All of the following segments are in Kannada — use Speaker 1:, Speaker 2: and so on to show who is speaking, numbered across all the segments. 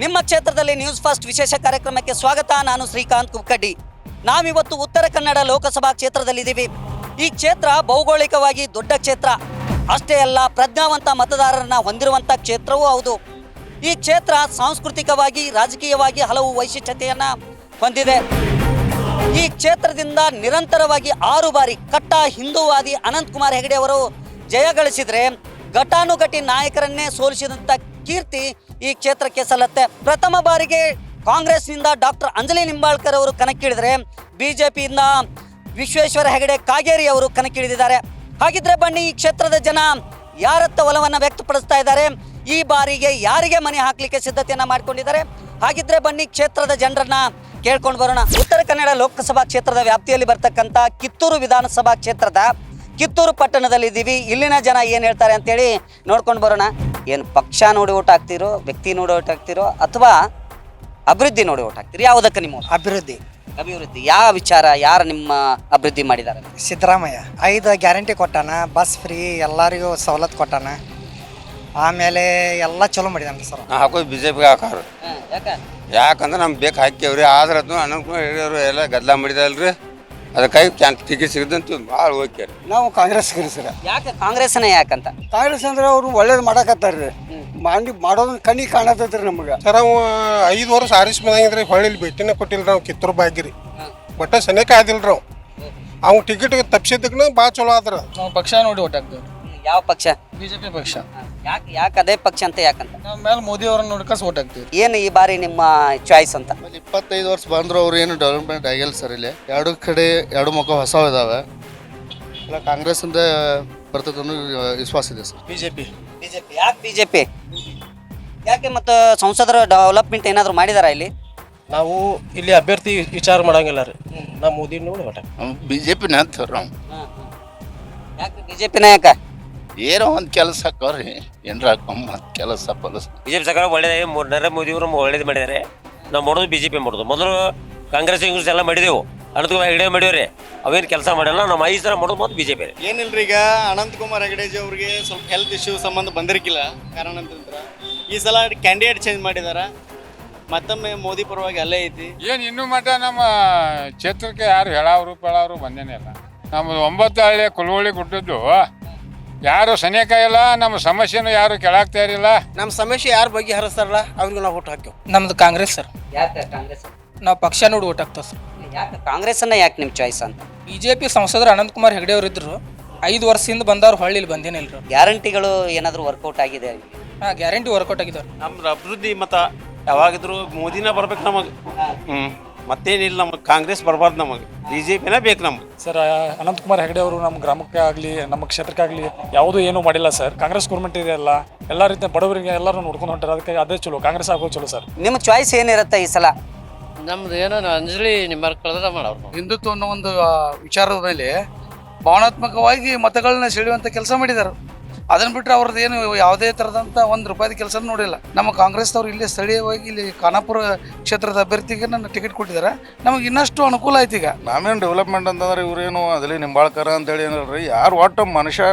Speaker 1: ನಿಮ್ಮ ಕ್ಷೇತ್ರದಲ್ಲಿ ನ್ಯೂಸ್ ಫಸ್ಟ್ ವಿಶೇಷ ಕಾರ್ಯಕ್ರಮಕ್ಕೆ ಸ್ವಾಗತ. ನಾನು ಶ್ರೀಕಾಂತ್ ಕುಕ್ಕಡ್ಡಿ. ನಾವಿವತ್ತು ಉತ್ತರ ಕನ್ನಡ ಲೋಕಸಭಾ ಕ್ಷೇತ್ರದಲ್ಲಿದ್ದೀವಿ. ಈ ಕ್ಷೇತ್ರ ಭೌಗೋಳಿಕವಾಗಿ ದೊಡ್ಡ ಕ್ಷೇತ್ರ ಅಷ್ಟೇ ಅಲ್ಲ, ಪ್ರಜ್ಞಾವಂತ ಮತದಾರರನ್ನ ಹೊಂದಿರುವಂಥ ಕ್ಷೇತ್ರವೂ ಹೌದು. ಈ ಕ್ಷೇತ್ರ ಸಾಂಸ್ಕೃತಿಕವಾಗಿ ರಾಜಕೀಯವಾಗಿ ಹಲವು ವೈಶಿಷ್ಟ್ಯತೆಯನ್ನು ಹೊಂದಿದೆ. ಈ ಕ್ಷೇತ್ರದಿಂದ ನಿರಂತರವಾಗಿ 6 ಬಾರಿ ಕಟ್ಟ ಹಿಂದೂವಾದಿ ಅನಂತಕುಮಾರ್ ಹೆಗಡೆ ಅವರು ಜಯ ಗಳಿಸಿದರೆ ಘಟಾನುಘಟಿ ನಾಯಕರನ್ನೇ ಸೋಲಿಸಿದಂಥ ಕೀರ್ತಿ ಈ ಕ್ಷೇತ್ರಕ್ಕೆ ಸಲ್ಲತ್ತೆ. ಪ್ರಥಮ ಬಾರಿಗೆ ಕಾಂಗ್ರೆಸ್ನಿಂದ ಡಾಕ್ಟರ್ ಅಂಜಲಿ ನಿಂಬಾಳ್ಕರ್ ಅವರು ಕಣಕ್ಕಿಳಿದರೆ ಬಿಜೆಪಿಯಿಂದ ವಿಶ್ವೇಶ್ವರ ಹೆಗಡೆ ಕಾಗೇರಿ ಅವರು ಕಣಕ್ಕಿಳಿದಿದ್ದಾರೆ. ಹಾಗಿದ್ರೆ ಬನ್ನಿ, ಈ ಕ್ಷೇತ್ರದ ಜನ ಯಾರತ್ತ ಒಲವನ್ನು ವ್ಯಕ್ತಪಡಿಸ್ತಾ ಇದ್ದಾರೆ, ಈ ಬಾರಿಗೆ ಯಾರಿಗೆ ಮನೆ ಹಾಕಲಿಕ್ಕೆ ಸಿದ್ಧತೆಯನ್ನು ಮಾಡಿಕೊಂಡಿದ್ದಾರೆ, ಹಾಗಿದ್ರೆ ಬನ್ನಿ ಕ್ಷೇತ್ರದ ಜನರನ್ನ ಕೇಳ್ಕೊಂಡು ಬರೋಣ. ಉತ್ತರ ಕನ್ನಡ ಲೋಕಸಭಾ ಕ್ಷೇತ್ರದ ವ್ಯಾಪ್ತಿಯಲ್ಲಿ ಬರ್ತಕ್ಕಂಥ ಕಿತ್ತೂರು ವಿಧಾನಸಭಾ ಕ್ಷೇತ್ರದ ಕಿತ್ತೂರು ಪಟ್ಟಣದಲ್ಲಿದ್ದೀವಿ. ಇಲ್ಲಿನ ಜನ ಏನು ಹೇಳ್ತಾರೆ ಅಂತೇಳಿ ನೋಡ್ಕೊಂಡು ಬರೋಣ. ಏನು ಪಕ್ಷ ನೋಡಿ ಓಟ್ ಹಾಕ್ತಿರೋ, ವ್ಯಕ್ತಿ ನೋಡಿ ಓಟ್ ಹಾಕ್ತಿರೋ, ಅಥವಾ ಅಭಿವೃದ್ಧಿ ನೋಡಿ ಓಟ್ ಹಾಕ್ತಿರೋ? ಯಾವುದಕ್ಕೆ ನಿಮ್ಮ
Speaker 2: ಅಭಿವೃದ್ಧಿ
Speaker 1: ಯಾವ ವಿಚಾರ, ಯಾರು ನಿಮ್ಮ ಅಭಿವೃದ್ಧಿ ಮಾಡಿದ್ದಾರೆ?
Speaker 2: ಸಿದ್ದರಾಮಯ್ಯ 5 ಗ್ಯಾರಂಟಿ ಕೊಟ್ಟಾನ, ಬಸ್ ಫ್ರೀ, ಎಲ್ಲರಿಗೂ ಸವಲತ್ತು ಕೊಟ್ಟಾನ. ಆಮೇಲೆ ಎಲ್ಲ ಚಲೋ ಮಾಡಿದಾನೆ ಸರ್.
Speaker 3: ಹಾಕೋದು ಬಿಜೆಪಿಗೆ ಹಾಕೋರು. ಯಾಕಂದ್ರೆ ನಮ್ಗೆ ಬೇಕು ಹಾಕ್ಯವ್ರಿ. ಆದ್ರೆ ಅದು ಅನಂತಕುಮಾರ್ ಹೇಳಿದ್ರು ಎಲ್ಲ ಗದ್ದಲ ಮಾಡಿದಲ್ರಿ, ಅದಕ್ಕಾಗಿ ಟಿಕೆಟ್ ಸಿಗದಂತ ಭಾಳ ಓಕೆ.
Speaker 4: ನಾವು ಕಾಂಗ್ರೆಸ್ಗೆ ಸರ್.
Speaker 1: ಯಾಕೆ ಕಾಂಗ್ರೆಸ್ನೇ ಯಾಕಂತ?
Speaker 4: ಕಾಂಗ್ರೆಸ್ ಅಂದ್ರೆ ಅವರು ಒಳ್ಳೇದು ಮಾಡಕತ್ತಾರ್ರಿ, ಮಾಡೋದನ್ನ ಕಣ್ಣಿಗೆ ಕಾಣತೈತ್ರಿ ನಮ್ಗೆ.
Speaker 5: ಸರ್ ಅವು 5 ವರ್ಷ ಆರಿಸ್ ಬಂದಂಗಿದ್ರೆ ಹೊಳ್ಳಿ ಭೇಟಿನ ಕೊಟ್ಟಿಲ್ಲ ನಾವು ಕಿತ್ತೂರು ಬಾಗಿರಿ ಬಟ್ಟ ಸನೇಕ ಆದಿಲ್ರಿ. ಅವ್ನು ಟಿಕೆಟ್ ತಪ್ಪಿಸಿದ್ದಕ್ಕೆ ಭಾಳ ಚಲೋ ಆದ್ರ.
Speaker 6: ನಾವು ಪಕ್ಷ ನೋಡಿ ಓಟ್ ಹಾಕ್ತೇವೆ.
Speaker 1: ಯಾವ ಪಕ್ಷ?
Speaker 6: ಬಿಜೆಪಿ ಪಕ್ಷ.
Speaker 1: ಯಾಕೆ ಅದೇ ಪಕ್ಷ ಅಂತ ಯಾಕಂತ?
Speaker 6: ನಮ್ಮ ಮೇಲೆ ಮೋದಿ ಅವರನ್ನ ನೋಡ್ಕಸ್ ಓಟ್ ಹಾಕ್ತೀವಿ.
Speaker 1: ಏನು ಈ ಬಾರಿ ನಿಮ್ಮ ಚಾಯ್ಸ್ ಅಂತ?
Speaker 7: 25 ವರ್ಷ ಬಂದ್ರು ಅವ್ರು ಏನು ಡೆವಲಪ್ಮೆಂಟ್ ಆಗಿಲ್ಲ ಸರ್. ಇಲ್ಲಿ ಎರಡು ಕಡೆ ಎರಡು ಮುಖ ಹೊಸ ಇದಾವೆ. ಇಲ್ಲ ಕಾಂಗ್ರೆಸ್ ಇಂದ ಬರ್ತದೆ ಅನ್ನೋ ವಿಶ್ವಾಸ ಇದೆ ಸರ್.
Speaker 6: ಬಿಜೆಪಿ.
Speaker 1: ಯಾಕೆ ಬಿಜೆಪಿ? ಯಾಕೆ ಮತ್ತು ಸಂಸದರು ಡೆವಲಪ್ಮೆಂಟ್ ಏನಾದರೂ ಮಾಡಿದಾರಾ ಇಲ್ಲಿ?
Speaker 8: ನಾವು ಇಲ್ಲಿ ಅಭ್ಯರ್ಥಿ ವಿಚಾರ ಮಾಡಂಗಿಲ್ಲ ರೀ, ನಾವು ಮೋದಿ ನೋಡಿ ಓಟ್
Speaker 7: ಬಿಜೆಪಿನ ಅಂತಾರೆ ನಾವು.
Speaker 1: ಯಾಕೆ ಬಿಜೆಪಿನ? ಯಾಕೆ?
Speaker 7: ಏನೋ ಒಂದು ಕೆಲಸ ಹಾಕೋರಿ, ಏನ್ರ ಮತ್ತು ಕೆಲಸ ಪಲಸ.
Speaker 8: ಬಿಜೆಪಿ ಸರ್ಕಾರ ಒಳ್ಳೇದೇ. ನರೇಂದ್ರ ಮೋದಿ ಅವರು ಒಳ್ಳೇದು ಮಾಡಿದ್ದಾರೆ. ನಾವು ಮಾಡೋದು ಬಿಜೆಪಿ ಮಾಡೋದು. ಮೊದಲು ಕಾಂಗ್ರೆಸ್ ಎಲ್ಲ ಮಾಡಿದೆವು, ಅನಂತಕುಮಾರ್ ಹೆಗಡೆ ಮಾಡಿವ್ರಿ, ಅವೇನು ಕೆಲಸ ಮಾಡಿಲ್ಲ. ನಮ್ಮ 5 ಸಲ ಮಾಡೋದು ಮತ್ತು ಬಿಜೆಪಿ.
Speaker 9: ಏನಿಲ್ರಿ, ಈಗ ಅನಂತಕುಮಾರ್ ಹೆಗಡೆಜಿ ಅವ್ರಿಗೆ ಸ್ವಲ್ಪ ಹೆಲ್ತ್ ಇಶ್ಯೂ ಸಂಬಂಧ ಬಂದಿರ್ಕಿಲ್ಲ. ಕಾರಣ ಅಂತಂದ್ರೆ ಈ ಸಲ ಕ್ಯಾಂಡಿಡೇಟ್ ಚೇಂಜ್ ಮಾಡಿದಾರ. ಮತ್ತೊಮ್ಮೆ ಮೋದಿ ಪರವಾಗಿ ಅಲ್ಲೇ ಐತಿ.
Speaker 3: ಏನು ಇನ್ನೂ ಮಟ್ಟ ನಮ್ಮ ಕ್ಷೇತ್ರಕ್ಕೆ ಯಾರು ಹೇಳೋರು ಬಂದೇನೆ ಇಲ್ಲ. ನಮ್ಮದು 9 ಹಳ್ಳಿ ಕುಲ್ವಳ್ಳಿ ಗುಡ್ಡದ್ದು ಯಾರು ಸನೇಕ ಇಲ್ಲ. ನಮ್ಮ ಸಮಸ್ಯೆನೂ ಯಾರು ಕೇಳಾಕ್ತಾ ಇರಲಿಲ್ಲ.
Speaker 8: ನಮ್ಮ ಸಮಸ್ಯೆ ಯಾರು ಬಗ್ಗೆ ಹರಿಸ್ತಾರಲ್ಲ ಅವ್ರಿಗೆ ನಾವು ಓಟ್ ಹಾಕ್ತೇವೆ.
Speaker 6: ನಮ್ದು ಕಾಂಗ್ರೆಸ್ ಸರ್.
Speaker 1: ಯಾಕೆ ಕಾಂಗ್ರೆಸ್?
Speaker 6: ನಾವು ಪಕ್ಷ ನೋಡಿ ಓಟ್ ಹಾಕ್ತೇವೆ ಸರ್.
Speaker 1: ಯಾಕೆ ಕಾಂಗ್ರೆಸ್ಸನ್ನ ಯಾಕೆ ನಿಮ್ಮ ಚಾಯ್ಸ್ ಅಂತ?
Speaker 6: ಬಿಜೆಪಿ ಸಂಸದರು ಅನಂತಕುಮಾರ್ ಹೆಗಡೆ ಅವರು ಇದ್ರು. 5 ವರ್ಷದಿಂದ ಬಂದವ್ರು ಹೊಳ್ಳಿಲಿ ಬಂದೇನಿಲ್ರಿ.
Speaker 1: ಗ್ಯಾರಂಟಿಗಳು ಏನಾದರೂ ವರ್ಕೌಟ್ ಆಗಿದೆ?
Speaker 6: ಹಾಂ, ಗ್ಯಾರಂಟಿ ವರ್ಕೌಟ್ ಆಗಿದ್ದಾರೆ.
Speaker 9: ನಮ್ಮ ಅಭಿವೃದ್ಧಿ ಮತ ಯಾವಾಗಿದ್ರು ಮೋದಿನ ಬರ್ಬೇಕು ನಮಗೆ. ಮತ್ತೇನಿಲ್ಲ, ನಮಗೆ ಕಾಂಗ್ರೆಸ್ ಬರಬಾರ್ದು, ನಮಗೆ ಬಿಜೆಪಿನೇ ಬೇಕು ನಮ್ಗೆ.
Speaker 10: ಸರ್, ಅನಂತಕುಮಾರ್ ಹೆಗಡೆ ಅವರು ನಮ್ಮ ಗ್ರಾಮಕ್ಕೆ ಆಗಲಿ ನಮ್ಮ ಕ್ಷೇತ್ರಕ್ಕಾಗಲಿ ಯಾವುದೂ ಏನೂ ಮಾಡಿಲ್ಲ ಸರ್. ಕಾಂಗ್ರೆಸ್ ಗೌರ್ಮೆಂಟ್ ಇದೆ ಅಲ್ಲ, ಎಲ್ಲ ರೀತಿಯ ಬಡವರಿಗೆ ಎಲ್ಲರೂ ನೋಡ್ಕೊಂಡು ಹೊಂಟಾರೆ. ಅದಕ್ಕೆ ಅದೇ ಚಲೋ, ಕಾಂಗ್ರೆಸ್ ಆಗೋದು ಚಲೋ ಸರ್.
Speaker 1: ನಿಮ್ಮ ಚಾಯ್ಸ್ ಏನಿರುತ್ತೆ ಈ ಸಲ?
Speaker 7: ನಮ್ದು ಏನೋ ಅಂಜಲಿ ನಿಂಬಾಳ್ಕರ್ ಮಾಡೋರು.
Speaker 2: ಹಿಂದುತ್ವ ಅನ್ನೋ ಒಂದು ವಿಚಾರದ ಮೇಲೆ ಭಾವನಾತ್ಮಕವಾಗಿ ಮತಗಳನ್ನ ಸೆಳೆಯುವಂಥ ಕೆಲಸ ಮಾಡಿದ್ದಾರೆ. ಅದನ್ನ ಬಿಟ್ಟರೆ ಅವ್ರದ್ದು ಏನು ಯಾವುದೇ ಥರದಂಥ ₹1 ಕೆಲಸ ನೋಡಿಲ್ಲ. ನಮ್ಮ ಕಾಂಗ್ರೆಸ್ದವ್ರು ಇಲ್ಲಿ ಸ್ಥಳೀಯವಾಗಿ ಇಲ್ಲಿ ಖಾನಾಪುರ ಕ್ಷೇತ್ರದ ಅಭ್ಯರ್ಥಿಗೆ ನನ್ನ ಟಿಕೆಟ್ ಕೊಟ್ಟಿದ್ದಾರೆ. ನಮಗೆ ಇನ್ನಷ್ಟು ಅನುಕೂಲ ಆಯ್ತು. ಈಗ
Speaker 7: ನಾವೇನು ಡೆವಲಪ್ಮೆಂಟ್ ಅಂತಂದ್ರೆ ಇವರೇನು ಅದಲ್ಲಿ ನಿಂಬಾಳ್ಕರ ಅಂತೇಳಿ ಏನಲ್ರಿ, ಯಾರು ಒಟ್ಟು ಮನುಷ್ಯ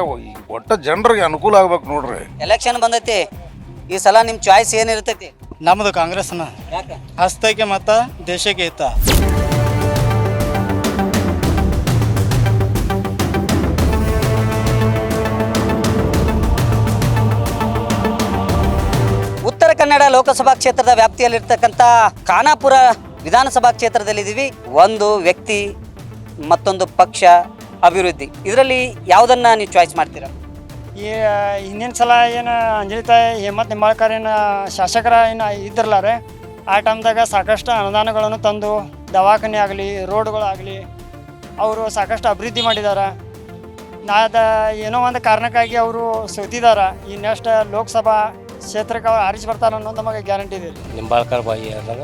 Speaker 7: ಒಟ್ಟು ಜನರಿಗೆ ಅನುಕೂಲ ಆಗ್ಬೇಕು ನೋಡ್ರಿ.
Speaker 1: ಎಲೆಕ್ಷನ್ ಬಂದೈತಿ, ಈ ಸಲ ನಿಮ್ಮ ಚಾಯ್ಸ್ ಏನಿರ್ತೈತಿ?
Speaker 4: ನಮ್ಮದು ಕಾಂಗ್ರೆಸ್ನ.
Speaker 1: ಯಾಕೆ?
Speaker 4: ಹಸ್ತಕ್ಕೆ ಮತ ದೇಶಕ್ಕೆ ಹಿತ.
Speaker 1: ಉತ್ತರ ಕನ್ನಡ ಲೋಕಸಭಾ ಕ್ಷೇತ್ರದ ವ್ಯಾಪ್ತಿಯಲ್ಲಿರ್ತಕ್ಕಂಥ ಖಾನಾಪುರ ವಿಧಾನಸಭಾ ಕ್ಷೇತ್ರದಲ್ಲಿದ್ದೀವಿ. ಒಂದು ವ್ಯಕ್ತಿ, ಮತ್ತೊಂದು ಪಕ್ಷ, ಅಭಿವೃದ್ಧಿ, ಇದರಲ್ಲಿ ಯಾವುದನ್ನು ನೀವು ಚಾಯ್ಸ್ ಮಾಡ್ತೀರಾ?
Speaker 2: ಈ ಹಿಂದಿನ ಸಲ ಏನು ಅಂಜಲಿ ತಾಯಿ ಹೇಮಂತ್ ನಿಂಬಾಳ್ಕರ್ ಏನು ಶಾಸಕರ ಏನು ಇದ್ರಲ್ಲ ರೀ, ಆ ಟೈಮ್ದಾಗ ಸಾಕಷ್ಟು ಅನುದಾನಗಳನ್ನು ತಂದು ದವಾಖಾನೆ ಆಗಲಿ ರೋಡ್ಗಳಾಗಲಿ ಅವರು ಸಾಕಷ್ಟು ಅಭಿವೃದ್ಧಿ ಮಾಡಿದ್ದಾರೆ. ಏನೋ ಒಂದು ಕಾರಣಕ್ಕಾಗಿ ಅವರು ಸೋತಿದ್ದಾರೆ. ಈ ನೆಕ್ಸ್ಟ್ ಲೋಕಸಭಾ ಕ್ಷೇತ್ರಕ್ಕೆ ಅವ್ರು ಆರಿಸಿ ಬರ್ತಾರೆ ಅನ್ನೋದು ನಮಗೆ ಗ್ಯಾರಂಟಿ ಇದೆ.
Speaker 8: ನಿಂಬಾಳ್ಕರ್ ಬಾಯಿ ಆದಾಗ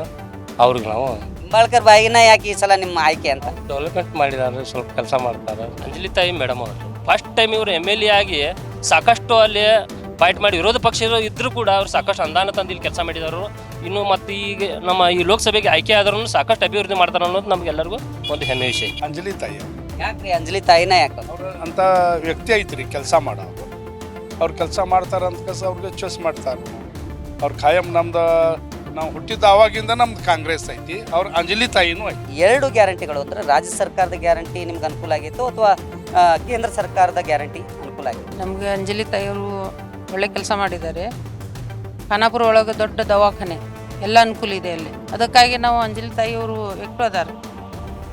Speaker 8: ಅವ್ರಿಗೆ ನಾವು
Speaker 1: ನಿಂಬಾಳ್ಕರ್ ಬಾಯಿನ ಯಾಕೆ ಈ ಸಲ ನಿಮ್ಮ ಆಯ್ಕೆ ಅಂತ?
Speaker 8: ಡೆವಲಪ್ಮೆಂಟ್ ಮಾಡಿದ್ದಾರೆ, ಸ್ವಲ್ಪ ಕೆಲಸ ಮಾಡ್ತಾರೆ. ಅಂಜಲಿ ತಾಯಿ ಮೇಡಮ್ ಅವರು ಫಸ್ಟ್ ಟೈಮ್ ಇವರು MLA ಆಗಿ ಸಾಕಷ್ಟು ಅಲ್ಲಿ ಫೈಟ್ ಮಾಡಿ ವಿರೋಧ ಪಕ್ಷ ಇದ್ರೂ ಕೂಡ ಅವ್ರು ಸಾಕಷ್ಟು ಅನುದಾನ ತಂದು ಇಲ್ಲಿ ಕೆಲಸ ಮಾಡಿದರು. ಇನ್ನು ಮತ್ತು ಈಗ ನಮ್ಮ ಈ ಲೋಕಸಭೆಗೆ ಆಯ್ಕೆ ಆದ್ರೂ ಸಾಕಷ್ಟು ಅಭಿವೃದ್ಧಿ ಮಾಡ್ತಾರೆ ಅನ್ನೋದು ನಮಗೆಲ್ಲರಿಗೂ ಒಂದು ಹೆಮ್ಮೆ ವಿಷಯ.
Speaker 5: ಅಂಜಲಿ ತಾಯಿ
Speaker 1: ಯಾಕ್ರಿ ಅಂಜಲಿ ತಾಯಿನ ಯಾಕೆ?
Speaker 5: ಅಂತ ವ್ಯಕ್ತಿ ಐತ್ರಿ, ಕೆಲಸ ಮಾಡೋರು. ಅವ್ರು ಕೆಲಸ ಮಾಡ್ತಾರೆ ಅಂತ ಅವ್ರಿಗೆ ಚೂಸ್ ಮಾಡ್ತಾರೆ. ಅವ್ರು ಖಾಯಂ ನಮ್ದು ನಾವು ಹುಟ್ಟಿದ ಆವಾಗಿಂದ ನಮ್ದು ಕಾಂಗ್ರೆಸ್ ಐತಿ ಅವ್ರ ಅಂಜಲಿ ತಾಯಿನೂ ಐತಿ.
Speaker 1: 2 ಗ್ಯಾರಂಟಿಗಳು ಅಂದ್ರೆ ರಾಜ್ಯ ಸರ್ಕಾರದ ಗ್ಯಾರಂಟಿ ನಿಮ್ಗೆ ಅನುಕೂಲ ಆಗಿತ್ತು ಅಥವಾ ಕೇಂದ್ರ ಸರ್ಕಾರದ ಗ್ಯಾರಂಟಿ ಅನುಕೂಲ ಆಗಿತ್ತು?
Speaker 11: ನಮಗೆ ಅಂಜಲಿ ತಾಯಿಯವರು ಒಳ್ಳೆ ಕೆಲಸ ಮಾಡಿದ್ದಾರೆ. ಖಾನಾಪುರ ಒಳಗೆ ದೊಡ್ಡ ದವಾಖಾನೆ ಎಲ್ಲ ಅನುಕೂಲ ಇದೆ ಅಲ್ಲಿ. ಅದಕ್ಕಾಗಿ ನಾವು ಅಂಜಲಿ ತಾಯಿಯವರು ವ್ಯಕ್ತ ಅದಾರ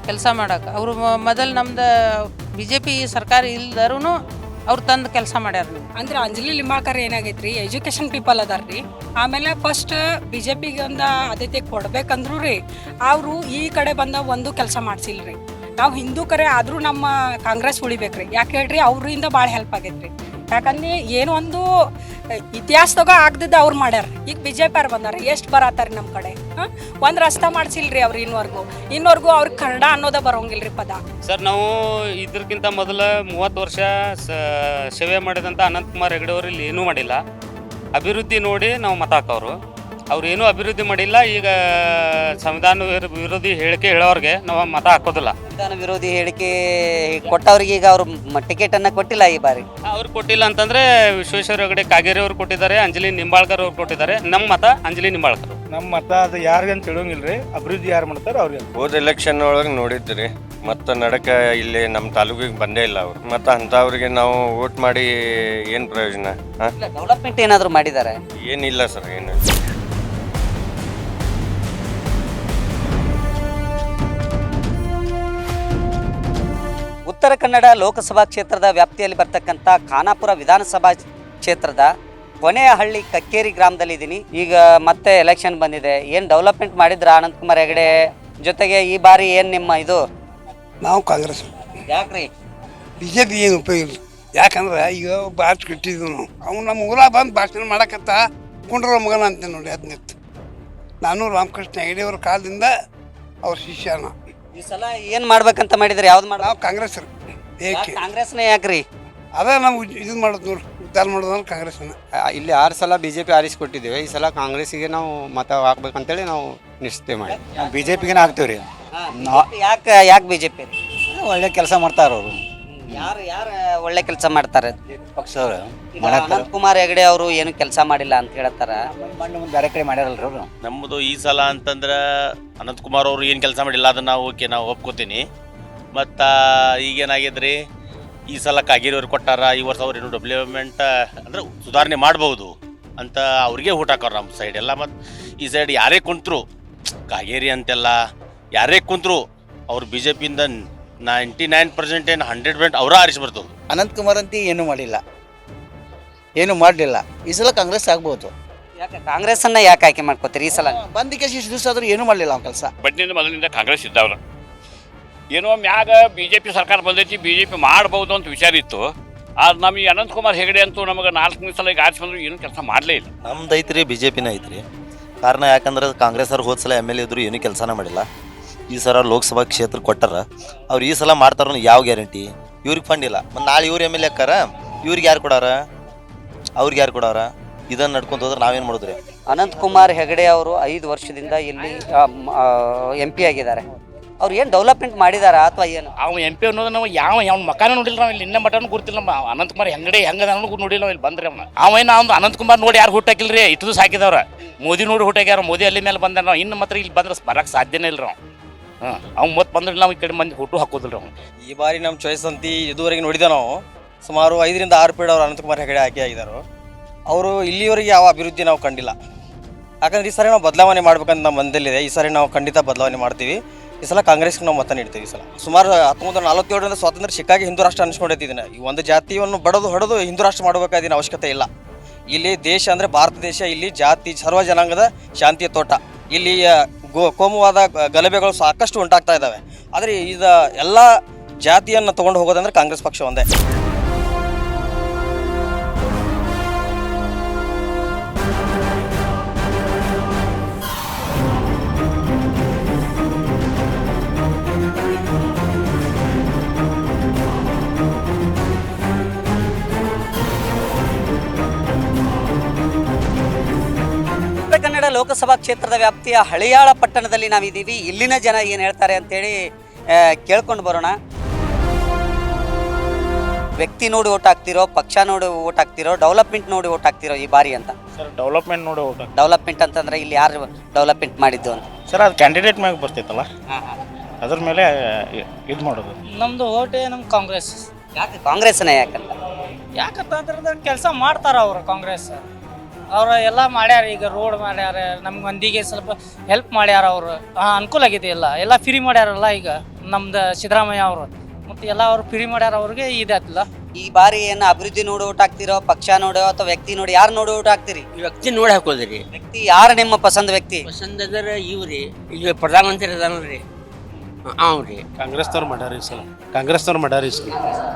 Speaker 11: ಕೆಲಸ ಮಾಡಕ್ಕೆ. ಅವರು ಮೊದಲು ನಮ್ದು BJP ಸರ್ಕಾರ ಇಲ್ದಾರೂ ಅವ್ರು ತಂದು ಕೆಲಸ ಮಾಡ್ಯಾರ.
Speaker 12: ಅಂದ್ರೆ ಅಂಜಲಿ ಲಿಂಬಾಳ್ಕರ್ ಏನಾಗೈತ್ರಿ, ಎಜುಕೇಶನ್ ಪೀಪಲ್ ಅದಾರ್ರಿ. ಆಮೇಲೆ ಫಸ್ಟ್ BJPಗೆ ಒಂದು ಆದ್ಯತೆ ಕೊಡ್ಬೇಕಂದ್ರು ರೀ ಅವರು ಈ ಕಡೆ ಬಂದ ಒಂದು ಕೆಲಸ ಮಾಡ್ಸಿಲ್ರಿ. ನಾವು ಹಿಂದೂ ಕರೆ ಆದರೂ ನಮ್ಮ ಕಾಂಗ್ರೆಸ್ ಉಳಿಬೇಕ್ರಿ. ಯಾಕೆ ಹೇಳ್ರಿ, ಅವರಿಂದ ಭಾಳ ಹೆಲ್ಪ್ ಆಗೈತ್ರಿ. ಯಾಕಂದ್ರೆ ಏನೋ ಒಂದು ಇತಿಹಾಸದಾಗ ಆಗದಿದ್ದ ಅವ್ರು ಮಾಡ್ಯಾರ. ಈಗ BJP ಅವ್ರು ಬಂದಾರ, ಎಷ್ಟು ಬರತ್ತಾರ ನಮ್ಮ ಕಡೆ. ಒಂದು ರಸ್ತೆ ಮಾಡ್ಸಿಲ್ರಿ ಅವ್ರು ಇನ್ನವರೆಗೂ ಅವ್ರಿಗೆ ಕನ್ನಡ ಅನ್ನೋದ ಬರೋಂಗಿಲ್ರಿ ಪದ.
Speaker 8: ಸರ್ ನಾವು ಇದಕ್ಕಿಂತ ಮೊದಲು 30 ವರ್ಷ ಸೇವೆ ಮಾಡಿದಂಥ ಅನಂತಕುಮಾರ್ ಹೆಗಡೆ ಅವರು ಇಲ್ಲಿ ಏನೂ ಮಾಡಿಲ್ಲ. ಅಭಿವೃದ್ಧಿ ನೋಡಿ ನಾವು ಮತ ಹಾಕೋರು. ಅವ್ರು ಏನೂ ಅಭಿವೃದ್ಧಿ ಮಾಡಿಲ್ಲ. ಈಗ ಸಂವಿಧಾನ ವಿರೋಧಿ ಹೇಳಿಕೆ ಹೇಳೋರಿಗೆ ನಾವು ಮತ ಹಾಕೋದಿಲ್ಲ.
Speaker 1: ಸಂವಿಧಾನ ವಿರೋಧಿ ಹೇಳಿಕೆ ಕೊಟ್ಟವ್ರಿಗೆ ಈಗ ಅವರು ಟಿಕೆಟ್ ಅನ್ನ ಕೊಟ್ಟಿಲ್ಲ ಈ ಬಾರಿ.
Speaker 8: ಅವ್ರು ಕೊಟ್ಟಿಲ್ಲ ಅಂತಂದ್ರೆ ವಿಶ್ವೇಶ್ವರ ಹೆಗಡೆ ಕಾಗೇರಿ ಅವ್ರು ಕೊಟ್ಟಿದ್ದಾರೆ, ಅಂಜಲಿ ನಿಂಬಾಳ್ಕರ್ ಅವ್ರು ಕೊಟ್ಟಿದ್ದಾರೆ. ನಮ್ಮ ಮತ ಅಂಜಲಿ ನಿಂಬಾಳ್ಕರ್.
Speaker 2: ನಮ್ಮ ಮತ ಅದು ಯಾರಿಗಂತ ತಿಳಿಯಂಗಿಲ್ರಿ, ಅಭಿವೃದ್ಧಿ ಯಾರು ಮಾಡ್ತಾರೆ ಅವ್ರಿಗೆ.
Speaker 13: ಹೋದ ಎಲೆಕ್ಷನ್ ಒಳಗೆ ನೋಡಿದ್ರಿ, ಮತ್ತು ನಡಕ ಇಲ್ಲಿ ನಮ್ಮ ತಾಲೂಕಿಗೆ ಬಂದೇ ಇಲ್ಲ ಅವರು. ಮತ್ತು ಅಂಥವ್ರಿಗೆ ನಾವು ವೋಟ್ ಮಾಡಿ ಏನು ಪ್ರಯೋಜನ?
Speaker 1: ಡೆವಲಪ್ಮೆಂಟ್ ಏನಾದರೂ ಮಾಡಿದ್ದಾರೆ?
Speaker 13: ಏನಿಲ್ಲ ಸರ್, ಏನು.
Speaker 1: ಉತ್ತರ ಕನ್ನಡ ಲೋಕಸಭಾ ಕ್ಷೇತ್ರದ ವ್ಯಾಪ್ತಿಯಲ್ಲಿ ಬರ್ತಕ್ಕಂಥ ಖಾನಾಪುರ ವಿಧಾನಸಭಾ ಕ್ಷೇತ್ರದ ಕೊನೆಯ ಹಳ್ಳಿ ಕಕ್ಕೇರಿ ಗ್ರಾಮದಲ್ಲಿದ್ದೀನಿ. ಈಗ ಮತ್ತೆ ಎಲೆಕ್ಷನ್ ಬಂದಿದೆ. ಏನು ಡೆವಲಪ್ಮೆಂಟ್ ಮಾಡಿದ್ರ ಅನಂತಕುಮಾರ್ ಹೆಗಡೆ ಜೊತೆಗೆ ಈ ಬಾರಿ ಏನು ನಿಮ್ಮ ಇದು?
Speaker 4: ನಾವು ಕಾಂಗ್ರೆಸ್.
Speaker 1: ಯಾಕ್ರಿ?
Speaker 4: BJP ಏನು ಉಪಯೋಗ ಇಲ್ಲ. ಯಾಕಂದ್ರೆ ಈಗ ಬಾಟ್ ಕಟ್ಟಿದ್ವು ನಾವು. ಅವ್ನು ನಮ್ಮ ಊರಾಗ ಬಂದು ಭಾಷಣ ಮಾಡಕತ್ತ ಕುಂಡ್ರ ಮಗನ ಅಂತ ನೋಡಿ ಹದಿನೆತ್ತು. ನಾನು ರಾಮಕೃಷ್ಣ ಹೆಗಡೆಯವ್ರ ಕಾಲದಿಂದ ಅವ್ರ ಶಿಷ್ಯನ.
Speaker 1: ಈ ಸಲ ಏನು ಮಾಡ್ಬೇಕಂತ ಮಾಡಿದ್ರೆ ಯಾವ್ದು ಮಾಡಿ?
Speaker 4: ನಾವು ಕಾಂಗ್ರೆಸ್ ರೀ. ಏಕೆ
Speaker 1: ಕಾಂಗ್ರೆಸ್ನೇ ಯಾಕ್ರಿ?
Speaker 4: ಅದೇ ನಾವು ಇದು ಮಾಡೋದು ನೋಡಿ, ಉದ್ಧಾರ ಮಾಡೋದಂದ್ರೆ ಕಾಂಗ್ರೆಸ್ನ.
Speaker 2: ಇಲ್ಲಿ 6 ಸಲ BJP ಆರಿಸ್ಕೊಟ್ಟಿದ್ದೇವೆ. ಈ ಸಲ ಕಾಂಗ್ರೆಸ್ಸಿಗೆ ನಾವು ಮತ ಹಾಕ್ಬೇಕಂತೇಳಿ ನಾವು ನಿಶ್ಚಯ ಮಾಡಿ BJPಗೆ ಹಾಕ್ತೀವಿ ರೀ.
Speaker 1: ಯಾಕೆ BJP?
Speaker 2: ಒಳ್ಳೆ ಕೆಲಸ ಮಾಡ್ತಾರ ಅವರು.
Speaker 1: ಯಾರು ಒಳ್ಳೆ ಕೆಲಸ ಮಾಡ್ತಾರೆ?
Speaker 2: ಪಕ್ಷದವ್ರು.
Speaker 1: ಅನಂತಕುಮಾರ್ ಹೆಗಡೆ ಅವರು ಏನು ಕೆಲಸ ಮಾಡಿಲ್ಲ ಅಂತ ಹೇಳ್ತಾರ.
Speaker 2: ಬೇರೆ ಕಡೆ ಮಾಡ್ಯಾರಲ್ರಿ ಅವರು.
Speaker 9: ನಮ್ಮದು ಈ ಸಲ ಅಂತಂದ್ರೆ ಅನಂತಕುಮಾರ್ ಅವರು ಏನು ಕೆಲಸ ಮಾಡಿಲ್ಲ ಅದನ್ನು ನಾವು ಒಪ್ಕೋತೀನಿ. ಮತ್ತು ಈಗೇನಾಗಿದ್ರಿ, ಈ ಸಲ ಕಾಗೇರಿ ಅವ್ರು ಕೊಟ್ಟಾರ. ಈ ವರ್ಷ ಅವ್ರು ಏನು ಡೆವಲಪ್ಮೆಂಟ್ ಅಂದ್ರೆ ಸುಧಾರಣೆ ಮಾಡ್ಬೋದು ಅಂತ ಅವ್ರಿಗೆ ಊಟ ಹಾಕೋರು ನಮ್ಮ ಸೈಡ್ ಎಲ್ಲ. ಮತ್ತು ಈ ಸೈಡ್ ಯಾರೇ ಕುಂತರು, ಕಾಗೇರಿ ಅಂತೆಲ್ಲ ಯಾರೇ ಕುಂತರು ಅವ್ರು BJPಯಿಂದ 99% ಏನು 100% ಅವರ ಆರಿಸಿ ಬರ್ತದೆ.
Speaker 2: ಅನಂತಕುಮಾರ್ ಅಂತ ಏನು ಮಾಡಲಿಲ್ಲ, ಏನು ಮಾಡಲಿಲ್ಲ. ಈ ಸಲ ಕಾಂಗ್ರೆಸ್ ಆಗ್ಬೋದು.
Speaker 1: ಯಾಕೆ ಕಾಂಗ್ರೆಸ್ ಅನ್ನ ಯಾಕೆ ಆಯ್ಕೆ ಮಾಡ್ಕೋತೀರಿ ಈ ಸಲ?
Speaker 2: ಬಂದಿಕ್ಕೆ ಇಷ್ಟು ದಿವಸ ಆದ್ರೂ ಏನು ಮಾಡಲಿಲ್ಲ ಅವ್ನ ಕೆಲಸ.
Speaker 8: ಬಡ್ಡಿಯಿಂದ ಮೊದಲಿನಿಂದ ಕಾಂಗ್ರೆಸ್ ಇದ್ದವ್ರು. ಏನೋ ಮ್ಯಾಗ BJP ಸರ್ಕಾರ ಬಂದೈತಿ, BJP ಮಾಡ್ಬೋದು ಅಂತ ವಿಚಾರ ಇತ್ತು. ಆದ್ರೆ ನಮಗೆ ಅನಂತಕುಮಾರ್ ಹೆಗಡೆ ಅಂತೂ ನಮಗೆ 4 ಸಲ ಈಗ ಆರಿಸಿ ಬಂದ್ರು ಏನು ಕೆಲಸ ಮಾಡಲೇ ಇಲ್ಲ.
Speaker 13: ನಮ್ದು ಐತ್ರಿ, BJPನ ಐತ್ರಿ. ಕಾರಣ ಯಾಕಂದ್ರೆ ಕಾಂಗ್ರೆಸ್ ಅವ್ರು ಹೋದ ಸಲ MLA ಇದ್ರು ಏನೂ ಕೆಲಸನ ಮಾಡಿಲ್ಲ. ಈ ಸಲ ಲೋಕಸಭಾ ಕ್ಷೇತ್ರ ಕೊಟ್ಟಾರ. ಅವ್ರು ಈ ಸಲ ಮಾಡ್ತಾರ, ಯಾವ ಗ್ಯಾರಂಟಿ? ಇವ್ರಿಗೆ ಫಂಡ್ ಇಲ್ಲ. ಮತ್ತು ನಾಳೆ ಇವ್ರು MLA ಅಕ್ಕಾರ, ಇವ್ರಿಗೆ ಯಾರು ಕೊಡಾರ? ಅವ್ರಿಗೆ ಯಾರು ಕೊಡಾರ? ಇದನ್ನು ನಡ್ಕೊಂತ ಹೋದ್ರೆ ನಾವೇನು ಮಾಡಿದ್ರಿ?
Speaker 1: ಅನಂತಕುಮಾರ್ ಹೆಗಡೆ ಅವರು 5 ವರ್ಷದಿಂದ ಇಲ್ಲಿ MP ಆಗಿದ್ದಾರೆ. ಅವ್ರು ಏನು ಡೆವಲಪ್ಮೆಂಟ್ ಮಾಡಿದಾರ ಅಥವಾ ಏನು?
Speaker 8: ಅವ್ನು MP ಅನ್ನೋದು ನಾವು ಯಾವ ಮಕಾನ ನೋಡಿಲ್ಲ. ನಾವು ಇಲ್ಲಿ ಇನ್ನೂ ಮಟನೂ ಗುರ್ತಿಲ್ಲ. ನಮ್ಮ ಅನಂತಕುಮಾರ್ ಹೆಂಗಡೆ ಹೆಂಗದ ಅನ್ನೋದು ನೋಡಿಲ್ಲ. ನಾವು ಇಲ್ಲಿ ಬಂದ್ರೆ ಅವೇನು ಅವ್ನು ಅನಂತಕುಮಾರ್ ನೋಡಿ ಯಾರು ಹುಟ್ಟಾಕಿಲ್ರಿ, ಇಟ್ಟು ಸಾಕಿದವ್ರ. ಮೋದಿ ನೋಡಿ ಹುಟ್ಟಾಕ್ಯಾರ. ಮೋದಿ ಅಲ್ಲಿ ಮೇಲೆ ಬಂದ ನಾವು ಇನ್ನು ಮಾತ್ರ ಇಲ್ಲಿ ಬಂದ್ರೆ ಬರಕ್ಕೆ ಸಾಧ್ಯನೇ ಇಲ್ಲ ನಾವು. ಅವ್ನು ಮತ್ತೆ ಬಂದ್ರೆ ನಾವು ಈ ಕಡೆ ಮಂದಿ ಹುಟ್ಟು ಹಾಕೋದಿಲ್ಲ. ಅವ್ನು
Speaker 2: ಈ ಬಾರಿ ನಮ್ಮ ಚಾಯ್ಸ್ ಅಂತ ಇದುವರೆಗೆ ನೋಡಿದ ನಾವು ಸುಮಾರು 5 ರಿಂದ 6 ಪೀಡ್ ಅವ್ರು ಅನಂತಕುಮಾರ್ ಹೆಗಡೆ ಆಯ್ಕೆ ಆಗಿದ್ದಾರೆ. ಅವರು ಇಲ್ಲಿವರೆಗೆ ಯಾವ ಅಭಿವೃದ್ಧಿ ನಾವು ಕಂಡಿಲ್ಲ. ಯಾಕಂದ್ರೆ ಈ ಸಾರಿ ನಾವು ಬದಲಾವಣೆ ಮಾಡ್ಬೇಕಂತ ನಮ್ಮ ಮನದಲ್ಲಿದೆ. ಈ ಸಾರಿ ನಾವು ಖಂಡಿತ ಬದಲಾವಣೆ ಮಾಡ್ತೀವಿ. ಈ ಸಲ ಕಾಂಗ್ರೆಸ್ಗೆ ನಾವು ಮತ ನೀಡ್ತೀವಿ. ಈ ಸಲ ಸುಮಾರು 1947ರಿಂದ ಸ್ವಾತಂತ್ರ್ಯ ಸಿಕ್ಕಾಗಿ ಹಿಂದೂ ರಾಷ್ಟ್ರ ಅನ್ಸ್ಕೊಂಡಿದ್ದೀನಿ. ಈ ಒಂದು ಜಾತಿಯನ್ನು ಹೊಡೆದು ಹಿಂದೂ ರಾಷ್ಟ್ರ ಮಾಡಬೇಕಾದಿನ ಅವಶ್ಯಕತೆ ಇಲ್ಲ. ಇಲ್ಲಿ ದೇಶ ಅಂದರೆ ಭಾರತ ದೇಶ. ಇಲ್ಲಿ ಜಾತಿ ಸರ್ವ ಜನಾಂಗದ ಶಾಂತಿಯ ತೋಟ. ಇಲ್ಲಿ ಕೋಮುವಾದ ಗಲಭೆಗಳು ಸಾಕಷ್ಟು ಉಂಟಾಗ್ತಾ ಇದ್ದಾವೆ. ಆದರೆ ಇದು ಎಲ್ಲ ಜಾತಿಯನ್ನು ತೊಗೊಂಡು ಹೋಗೋದಂದ್ರೆ ಕಾಂಗ್ರೆಸ್ ಪಕ್ಷ ಒಂದೇ.
Speaker 1: ಕನ್ನಡ ಲೋಕಸಭಾ ಕ್ಷೇತ್ರದ ವ್ಯಾಪ್ತಿಯ ಹಳಿಯಾಳ ಪಟ್ಟಣದಲ್ಲಿ ನಾವಿದ್ದೀವಿ. ಇಲ್ಲಿನ ಜನ ಏನು ಹೇಳ್ತಾರೆ ಅಂತೇಳಿ ಕೇಳ್ಕೊಂಡು ಬರೋಣ. ವ್ಯಕ್ತಿ ನೋಡಿ ಓಟ್ ಹಾಕ್ತಿರೋ, ಪಕ್ಷ ನೋಡಿ ಓಟ್ ಹಾಕ್ತಿರೋ, ಡೆವಲಪ್ಮೆಂಟ್ ನೋಡಿ ಓಟ್ ಹಾಕ್ತಿರೋ ಈ ಬಾರಿ ಅಂತ?
Speaker 14: ಸರ್ ಡೆವಲಪ್ಮೆಂಟ್ ನೋಡಿ ಓಟ್
Speaker 1: ಡೆವಲಪ್ಮೆಂಟ್ ಅಂತಂದ್ರೆ ಇಲ್ಲಿ ಯಾರು ಡೆವಲಪ್ಮೆಂಟ್ ಮಾಡಿದ್ದು ಅಂತ?
Speaker 14: ಸರ್ ಅದು ಕ್ಯಾಂಡಿಡೇಟ್ ಮ್ಯಾಗ ಬರ್ತೈತಲ್ಲ ಅದ್ರ ಮೇಲೆ ಇದು ಮಾಡೋದು.
Speaker 6: ನಮ್ಮದು ಓಟೇ ನಮ್ಮ ಕಾಂಗ್ರೆಸ್.
Speaker 1: ಯಾಕೆ ಕಾಂಗ್ರೆಸ್ನ ಯಾಕಂತ?
Speaker 6: ಯಾಕಂತಂದ್ರೆ ಕೆಲಸ ಮಾಡ್ತಾರ ಅವರು ಕಾಂಗ್ರೆಸ್. ಅವ್ರು ಎಲ್ಲ ಮಾಡ್ಯಾರ, ಈಗ ರೋಡ್ ಮಾಡ್ಯಾರ, ನಮ್ಮ ಮಂದಿಗೆ ಸ್ವಲ್ಪ ಹೆಲ್ಪ್ ಮಾಡ್ಯಾರ ಅವರು. ಅನುಕೂಲ ಆಗಿದೆ, ಎಲ್ಲ ಫ್ರೀ ಮಾಡ್ಯಾರಲ್ಲ ಈಗ ನಮ್ದು ಸಿದ್ದರಾಮಯ್ಯ ಅವರು. ಮತ್ತು ಎಲ್ಲ ಅವ್ರು ಫ್ರೀ ಮಾಡ್ಯಾರ, ಅವ್ರಿಗೆ ಇದಾಯ್ತಲ್ಲ.
Speaker 1: ಈ ಬಾರಿ ಏನು ಅಭಿವೃದ್ಧಿ ನೋಡಿ ಓಟ್ ಹಾಕ್ತಿರೋ, ಪಕ್ಷ ನೋಡೋ ಅಥವಾ ವ್ಯಕ್ತಿ ನೋಡಿ, ಯಾರು ನೋಡಿ ಓಟ್ ಹಾಕ್ತಿರಿ?
Speaker 15: ವ್ಯಕ್ತಿ ನೋಡಿ ಹಾಕೋದ್ರಿ.
Speaker 1: ವ್ಯಕ್ತಿ ಯಾರು ನಿಮ್ಮ ಪಸಂದ್ ವ್ಯಕ್ತಿ?
Speaker 15: ಪಸಂದರ ಇವ್ರಿ, ಈಗ ಪ್ರಧಾನಮಂತ್ರಿ ಅದಾನಲ್ರಿ ಅವ್ರಿ.
Speaker 14: ಕಾಂಗ್ರೆಸ್ದವ್ರು ಮಾಡ್ಯಾರ ಈ ಸಲ, ಕಾಂಗ್ರೆಸ್ದವ್ರು ಮಾಡ್ಯಾರ ಈ ಸಲ.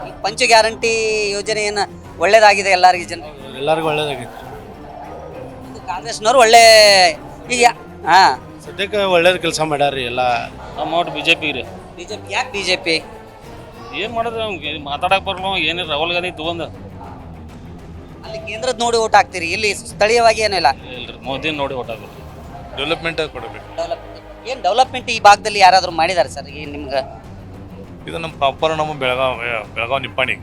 Speaker 1: ಈ ಪಂಚ ಗ್ಯಾರಂಟಿ ಯೋಜನೆ ಏನು ಒಳ್ಳೇದಾಗಿದೆ ಎಲ್ಲರಿಗೂ ಜನ?
Speaker 14: ಎಲ್ಲರಿಗೂ ಒಳ್ಳೇದಾಗೈತೆ.
Speaker 1: ಕಾಂಗ್ರೆಸ್ನವ್ರು ಒಳ್ಳೆ ಈಗ
Speaker 14: ಸದ್ಯಕ್ಕೆ ಒಳ್ಳೇದು ಕೆಲಸ ಮಾಡ್ಯಾರ ಎಲ್ಲ.
Speaker 8: ಅಮೌಂಟ್ ಬಿಜೆಪಿ ರೀ.
Speaker 1: ಬಿಜೆಪಿ ಯಾಕೆ ಬಿಜೆಪಿ?
Speaker 8: ಏನು ಮಾಡೋದು ನಮ್ಗೆ ಮಾತಾಡಕ್ಕೆ ಬರಲ್ಲ. ಏನು ರಾಹುಲ್ ಗಾಂಧಿ ತೊಗೊಂಡು
Speaker 1: ಅಲ್ಲಿ ಕೇಂದ್ರದ ನೋಡಿ ಓಟ್ ಹಾಕ್ತೀರಿ, ಇಲ್ಲಿ ಸ್ಥಳೀಯವಾಗಿ ಏನಿಲ್ಲ.
Speaker 8: ಇಲ್ರಿ, ಮೋದಿ ನೋಡಿ ಓಟ್ ಹಾಕ್ಬೇಕು.
Speaker 14: ಡೆವಲಪ್ಮೆಂಟ್ ಕೊಡಬೇಕು.
Speaker 1: ಏನು ಡೆವಲಪ್ಮೆಂಟ್ ಈ ಭಾಗದಲ್ಲಿ ಯಾರಾದರೂ ಮಾಡಿದ್ದಾರೆ ಸರ್? ಈ ನಿಮ್ಗೆ
Speaker 14: ಇದು ನಮ್ಮ ಪ್ರಾಪರ್ ನಮ್ಮ ಬೆಳಗಾವ್ ನಿಪ್ಪಾಣಿ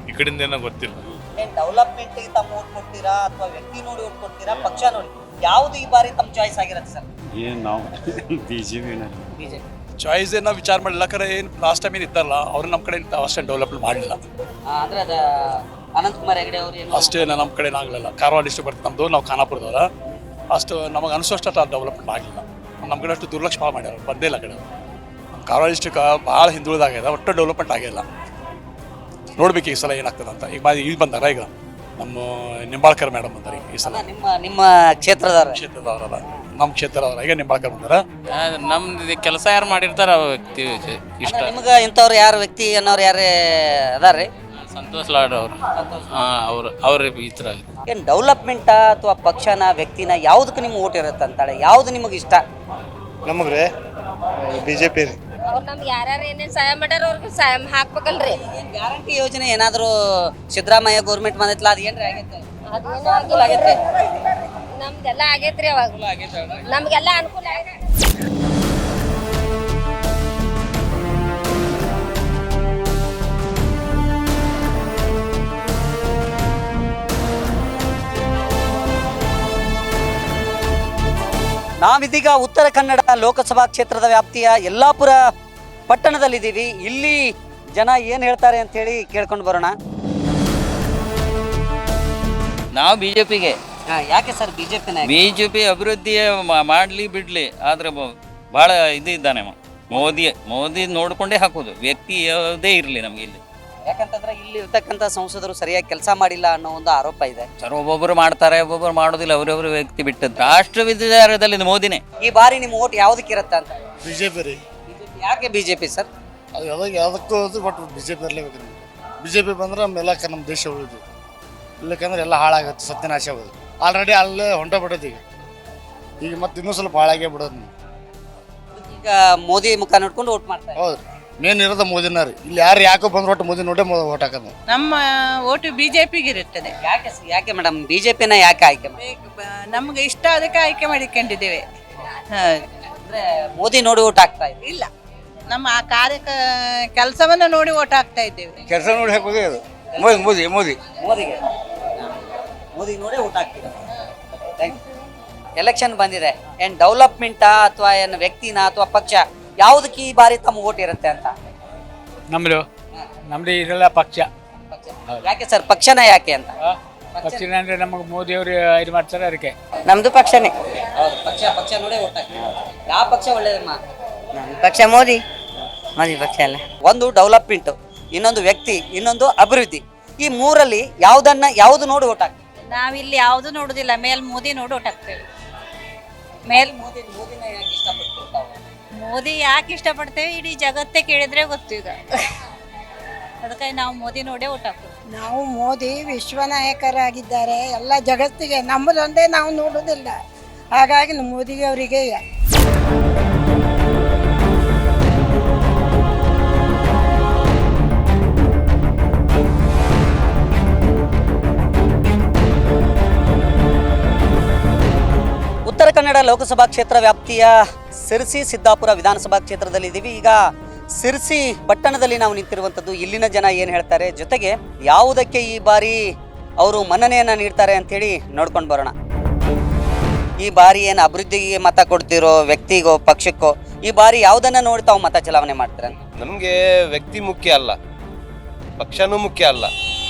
Speaker 14: ಈ ಕಡೆಯಿಂದ ಏನೋ ಗೊತ್ತಿಲ್ಲ.
Speaker 1: ಏನು ಡೆವಲಪ್ಮೆಂಟ್ ತಮ್ಮ ಓಟ್ ಕೊಡ್ತೀರಾ ಅಥವಾ ವ್ಯಕ್ತಿ ನೋಡಿ ಓಟ್ ಕೊಡ್ತೀರಾ, ಪಕ್ಷ ನೋಡಿ? ಯಾವುದು ಈ ಬಾರಿ ತಮ್ಮ ಚಾಯ್ಸ್ ಆಗಿರುತ್ತೆ ಸರ್?
Speaker 14: ಏನು ನಾವು ಬಿಜೆಪಿ
Speaker 10: ಚಾಯ್ಸ್ ನಾವು ವಿಚಾರ ಮಾಡಿಲ್ಲ. ಕರೆ ಏನು ಲಾಸ್ಟ್ ಟೈಮ್ ಏನು ಇತ್ತಲ್ಲ, ಅವ್ರು ನಮ್ಮ ಕಡೆ ಅಷ್ಟೇ ಡೆವಲಪ್ಮೆಂಟ್ ಮಾಡಲಿಲ್ಲ.
Speaker 1: ಅಂದ್ರೆ ಅದು ಅನಂತಕುಮಾರ್ ಹೆಗಡೆ ಅವರು ಏನು
Speaker 10: ಅಷ್ಟೇ ನಮ್ಮ ಕಡೆ ಆಗಲಿಲ್ಲ. ಕಾರವಾರ ಡಿಸ್ಟ್ರಿಕ್ಟ್ ಬರ್ತದೆ ನಮ್ಮದು, ನಾವು ಖಾನಾಪುರದವ್ರ. ಅಷ್ಟು ನಮಗೆ ಅನಿಸೋಷ್ಟು ಡೆವಲಪ್ಮೆಂಟ್ ಆಗಲಿಲ್ಲ. ನಮ್ಮ ಕಡೆ ಅಷ್ಟು ದುರ್ಲಕ್ಷ ಭಾಳ ಮಾಡ್ಯಾರ, ಬಂದೇ ಇಲ್ಲ ಕಡೆ. ನಮ್ಮ ಕಾರವಾರ ಡಿಸ್ಟ್ರಿಕ್ ಭಾಳ ಹಿಂದುಳಿದಾಗ್ಯದ, ಒಟ್ಟು ಡೆವಲಪ್ಮೆಂಟ್ ಆಗಿಲ್ಲ. ನೋಡ್ಬೇಕು ಈ ಸಲ ಏನಾಗ್ತದೆ ಅಂತ. ಈಗ ಬಂದಾರ, ಈಗ ನಮ್ಮ ನಿಂಬಾಳ್ಕರ್ ಮೇಡಮ್ ಬಂದಾರ ಈ ಸಲ.
Speaker 1: ನಿಮ್ಮ ಕ್ಷೇತ್ರದವ್ರ?
Speaker 10: ಕ್ಷೇತ್ರದವರಲ್ಲ, ನಮ್ಮ ಕ್ಷೇತ್ರದವ್ರ. ಈಗ ನಿಂಬಾಳ್ಕರ್ ಬಂದಾರ.
Speaker 6: ನಮ್ದು ಕೆಲಸ ಯಾರು ಮಾಡಿರ್ತಾರ ವ್ಯಕ್ತಿ ಇಷ್ಟ.
Speaker 1: ನಿಮ್ಗೆ ಇಂಥವ್ರು ಯಾರು ವ್ಯಕ್ತಿ ಅನ್ನೋರು ಯಾರೇ ಅದಾರ್ರಿ?
Speaker 6: ಸಂತೋಷ್ ಲಾಡ್ ಅವರು ಅವ್ರ ಈ ಥರ.
Speaker 1: ಏನು ಡೆವಲಪ್ಮೆಂಟಾ ಅಥವಾ ಪಕ್ಷನ ವ್ಯಕ್ತಿನ ಯಾವುದಕ್ಕೆ ನಿಮ್ಗೆ ಓಟ್ ಇರುತ್ತೆ ಅಂತಾಳೆ? ಯಾವುದು ನಿಮಗೆ ಇಷ್ಟ?
Speaker 14: ನಮಗ್ರೆ ಬಿಜೆಪಿ ರೀ.
Speaker 11: ಅವ್ರು ನಮ್ಗೆ ಯಾರ್ಯಾರು ಏನೇನು ಸಹಾಯ ಮಾಡ್ಯಾರ ಅವ್ರಿಗೆ ಸಹಾಯ ಹಾಕ್ಬೇಕಲ್ರಿ.
Speaker 1: ಗ್ಯಾರಂಟಿ ಯೋಜನೆ ಏನಾದರೂ ಸಿದ್ದರಾಮಯ್ಯ ಗೌರ್ಮೆಂಟ್ ಬಂದಿತ್ತಲ್ಲ, ಅದು ಏನ್ರಿ ಆಗೈತೆ?
Speaker 11: ಅದೇನೋ ಆಗೈತೆ, ನಮ್ದೆಲ್ಲ ಆಗೈತ್ರಿ. ಅವಾಗ ನಮ್ಗೆಲ್ಲ ಅನುಕೂಲ ಆಗೈತೆ.
Speaker 1: ನಾವಿದೀಗ ಉತ್ತರ ಕನ್ನಡ ಲೋಕಸಭಾ ಕ್ಷೇತ್ರದ ವ್ಯಾಪ್ತಿಯ ಯಲ್ಲಾಪುರ ಪಟ್ಟಣದಲ್ಲಿದ್ದೀವಿ. ಇಲ್ಲಿ ಜನ ಏನು ಹೇಳ್ತಾರೆ ಅಂತೇಳಿ ಕೇಳ್ಕೊಂಡು ಬರೋಣ.
Speaker 6: ನಾವು ಬಿಜೆಪಿಗೆ.
Speaker 1: ಯಾಕೆ ಸರ್ ಬಿಜೆಪಿನ?
Speaker 6: ಬಿಜೆಪಿ ಅಭಿವೃದ್ಧಿ ಮಾಡಲಿ ಬಿಡಲಿ, ಆದ್ರೆ ಭಾಳ ಇದು ಇದ್ದಾನೆ ಮೋದಿ ನೋಡ್ಕೊಂಡೇ ಹಾಕೋದು. ವ್ಯಕ್ತಿ ಯಾವುದೇ ಇರಲಿ ನಮ್ಗೆ ಇಲ್ಲಿ.
Speaker 1: ಯಾಕಂತಂದ್ರೆ ಇಲ್ಲಿ ಇರ್ತಕ್ಕಂಥ ಸಂಸದರು ಸರಿಯಾಗಿ ಕೆಲಸ ಮಾಡಿಲ್ಲ ಅನ್ನೋ ಒಂದು ಆರೋಪ ಇದೆ
Speaker 6: ಸರ್. ಒಬ್ಬೊಬ್ಬರು ಮಾಡ್ತಾರೆ, ಒಬ್ಬೊಬ್ಬರು ಮಾಡೋದಿಲ್ಲ. ಅವರವರು ವ್ಯಕ್ತಿ ಬಿಟ್ಟದ್ದು. ರಾಷ್ಟ್ರ ವಿಚಾರದಲ್ಲಿ ಮೋದಿನೇ.
Speaker 1: ಈ ಬಾರಿ ನಿಮ್ಮ ಓಟ್ ಯಾವುದಕ್ಕೆ ಇರುತ್ತೆ ಅಂತ?
Speaker 14: ಬಿಜೆಪಿ ರೀ.
Speaker 1: ಯಾಕೆ ಬಿಜೆಪಿ ಸರ್?
Speaker 14: ಅದು ಯಾವುದಕ್ಕೂ ಬಟ್ ಬಿಜೆಪಿ ಇರಲೇಬೇಕು. ಬಿಜೆಪಿ ಬಂದ್ರೆ ನಮ್ಮೆಲ್ಲ ನಮ್ಮ ದೇಶ ಉಳಿದು, ಇಲ್ಲಕ್ಕಂದ್ರೆ ಎಲ್ಲ ಹಾಳಾಗುತ್ತೆ, ಸತ್ಯನಾಶ ಆಗೋದು. ಆಲ್ರೆಡಿ ಅಲ್ಲೇ ಹೊಂಟ ಬಿಡೋದು. ಈಗ ಮತ್ತೆ ಇನ್ನೂ ಸ್ವಲ್ಪ ಹಾಳಾಗೇ ಬಿಡೋದು.
Speaker 1: ಈಗ ಮೋದಿ ಮುಖ ನೋಡ್ಕೊಂಡು ಓಟ್ ಮಾಡ್ತಾರೆ.
Speaker 14: ಹೌದು, ಮೇನ್ ಇರೋದು ಮೋದಿನ ರೀ. ಇಲ್ಲಿ ಯಾರು ಯಾಕೋ ಬಂದ್ರೆ ಒಟ್ಟು ಮೋದಿ ನೋಡೇ ಓಟ್ ಹಾಕೋದು.
Speaker 11: ನಮ್ಮ ಓಟು ಬಿಜೆಪಿಗೆ ಇರುತ್ತದೆ.
Speaker 1: ಯಾಕೆ ಮೇಡಮ್ ಬಿಜೆಪಿನ ಯಾಕೆ ಆಯ್ಕೆ
Speaker 11: ನಮ್ಗೆ ಇಷ್ಟ, ಅದಕ್ಕೆ ಆಯ್ಕೆ ಮಾಡಿಕೊಂಡಿದ್ದೇವೆ.
Speaker 1: ಅಂದ್ರೆ ಮೋದಿ ನೋಡಿ ಓಟ್ ಹಾಕ್ತಾ ಇದೆ?
Speaker 11: ಇಲ್ಲ, ನಮ್ಮ ಆ ಕೆಲಸವನ್ನ ನೋಡಿ ಓಟ್ ಹಾಕ್ತಾ ಇದ್ದೇವೆ.
Speaker 14: ಕೆಲಸ ನೋಡಿ ಹಾಕೋದೇ ಅದು. ಮೋದಿ ಮೋದಿ
Speaker 1: ಮೋದಿಗೆ ನೋಡಿ ಓಟ್ ಹಾಕ್ತೀವಿ. ಎಲೆಕ್ಷನ್ ಬಂದಿದೆ, ಏನು ಡೆವಲಪ್ಮೆಂಟಾ ಅಥವಾ ಏನು ವ್ಯಕ್ತಿನ ಅಥವಾ ಪಕ್ಷ, ಯಾವುದಕ್ಕೆ ಈ ಬಾರಿ ತಮ್ಮ ಓಟ್ ಇರುತ್ತೆ ಅಂತ?
Speaker 2: ನಮ್ದು ಇದೆಲ್ಲ ಪಕ್ಷ.
Speaker 1: ಯಾಕೆ ಸರ್ ಪಕ್ಷನ ಯಾಕೆ ಅಂತ?
Speaker 2: ಪಕ್ಷ ಅಂದ್ರೆ ನಮಗೆ ಮೋದಿಯವರು ಇದು ಮಾಡ್ತಾರೆ, ಅದಕ್ಕೆ.
Speaker 11: ನಮ್ದು ಪಕ್ಷನೇ.
Speaker 1: ಹೌದು, ಪಕ್ಷ ನೋಡಿ ಓಟ್ ಹಾಕ್ತೀವಿ. ಯಾವ ಪಕ್ಷ ಒಳ್ಳೇದಮ್ಮ?
Speaker 11: ಪಕ್ಷ ಮೋದಿ ಪಕ್ಷ ಅಲ್ಲ.
Speaker 1: ಒಂದು ಡೆವಲಪ್ಮೆಂಟ್, ಇನ್ನೊಂದು ವ್ಯಕ್ತಿ, ಇನ್ನೊಂದು ಅಭಿವೃದ್ಧಿ. ಈ ಮೂರಲ್ಲಿ ಯಾವುದು ನೋಡಿ ಓಟ್ ಹಾಕ್ತೀವಿ?
Speaker 11: ನಾವಿಲ್ಲಿ ಯಾವುದು ನೋಡುದಿಲ್ಲ, ಮೋದಿ ನೋಡಿ ಓಟ್ ಹಾಕ್ತೇವೆ.
Speaker 1: ಮೋದಿನ ಯಾಕೆ ಇಷ್ಟಪಡ್ತಿರ್ತಾವೆ?
Speaker 11: ಮೋದಿ ಯಾಕೆ ಇಷ್ಟಪಡ್ತೇವೆ? ಇಡೀ ಜಗತ್ತೇ ಕೇಳಿದ್ರೆ ಗೊತ್ತು ಈಗ. ಅದಕ್ಕಾಗಿ ನಾವು ಮೋದಿ ನೋಡೇ ಓಟ್ ಹಾಕೋದು.
Speaker 12: ನಾವು ಮೋದಿ ವಿಶ್ವನಾಯಕರಾಗಿದ್ದಾರೆ ಎಲ್ಲ ಜಗತ್ತಿಗೆ. ನಮ್ಮದೊಂದೇ ನಾವು ನೋಡೋದಿಲ್ಲ, ಹಾಗಾಗಿ ಮೋದಿಗೆ ಅವರಿಗೆ.
Speaker 1: ಉತ್ತರ ಕನ್ನಡ ಲೋಕಸಭಾ ಕ್ಷೇತ್ರ ವ್ಯಾಪ್ತಿಯ ಸಿರಸಿ ಸಿದ್ದಾಪುರ ವಿಧಾನಸಭಾ ಕ್ಷೇತ್ರದಲ್ಲಿದ್ದೀವಿ. ಈಗ ಸಿರ್ಸಿ ಪಟ್ಟಣದಲ್ಲಿ ನಾವು ನಿಂತಿರುವಂಥದ್ದು. ಇಲ್ಲಿನ ಜನ ಏನು ಹೇಳ್ತಾರೆ, ಜೊತೆಗೆ ಯಾವುದಕ್ಕೆ ಈ ಬಾರಿ ಅವರು ಮನ್ನಣೆಯನ್ನು ನೀಡ್ತಾರೆ ಅಂಥೇಳಿ ನೋಡ್ಕೊಂಡು ಬರೋಣ. ಈ ಬಾರಿ ಏನು ಅಭಿವೃದ್ಧಿಗೆ ಮತ ಕೊಡ್ತಿರೋ, ವ್ಯಕ್ತಿಗೋ, ಪಕ್ಷಕ್ಕೋ, ಈ ಬಾರಿ ಯಾವುದನ್ನು ನೋಡಿ ತಾವು ಮತ ಚಲಾವಣೆ ಮಾಡ್ತಾರೆ?
Speaker 16: ನಮಗೆ ವ್ಯಕ್ತಿ ಮುಖ್ಯ ಅಲ್ಲ, ಪಕ್ಷನೂ ಮುಖ್ಯ ಅಲ್ಲ.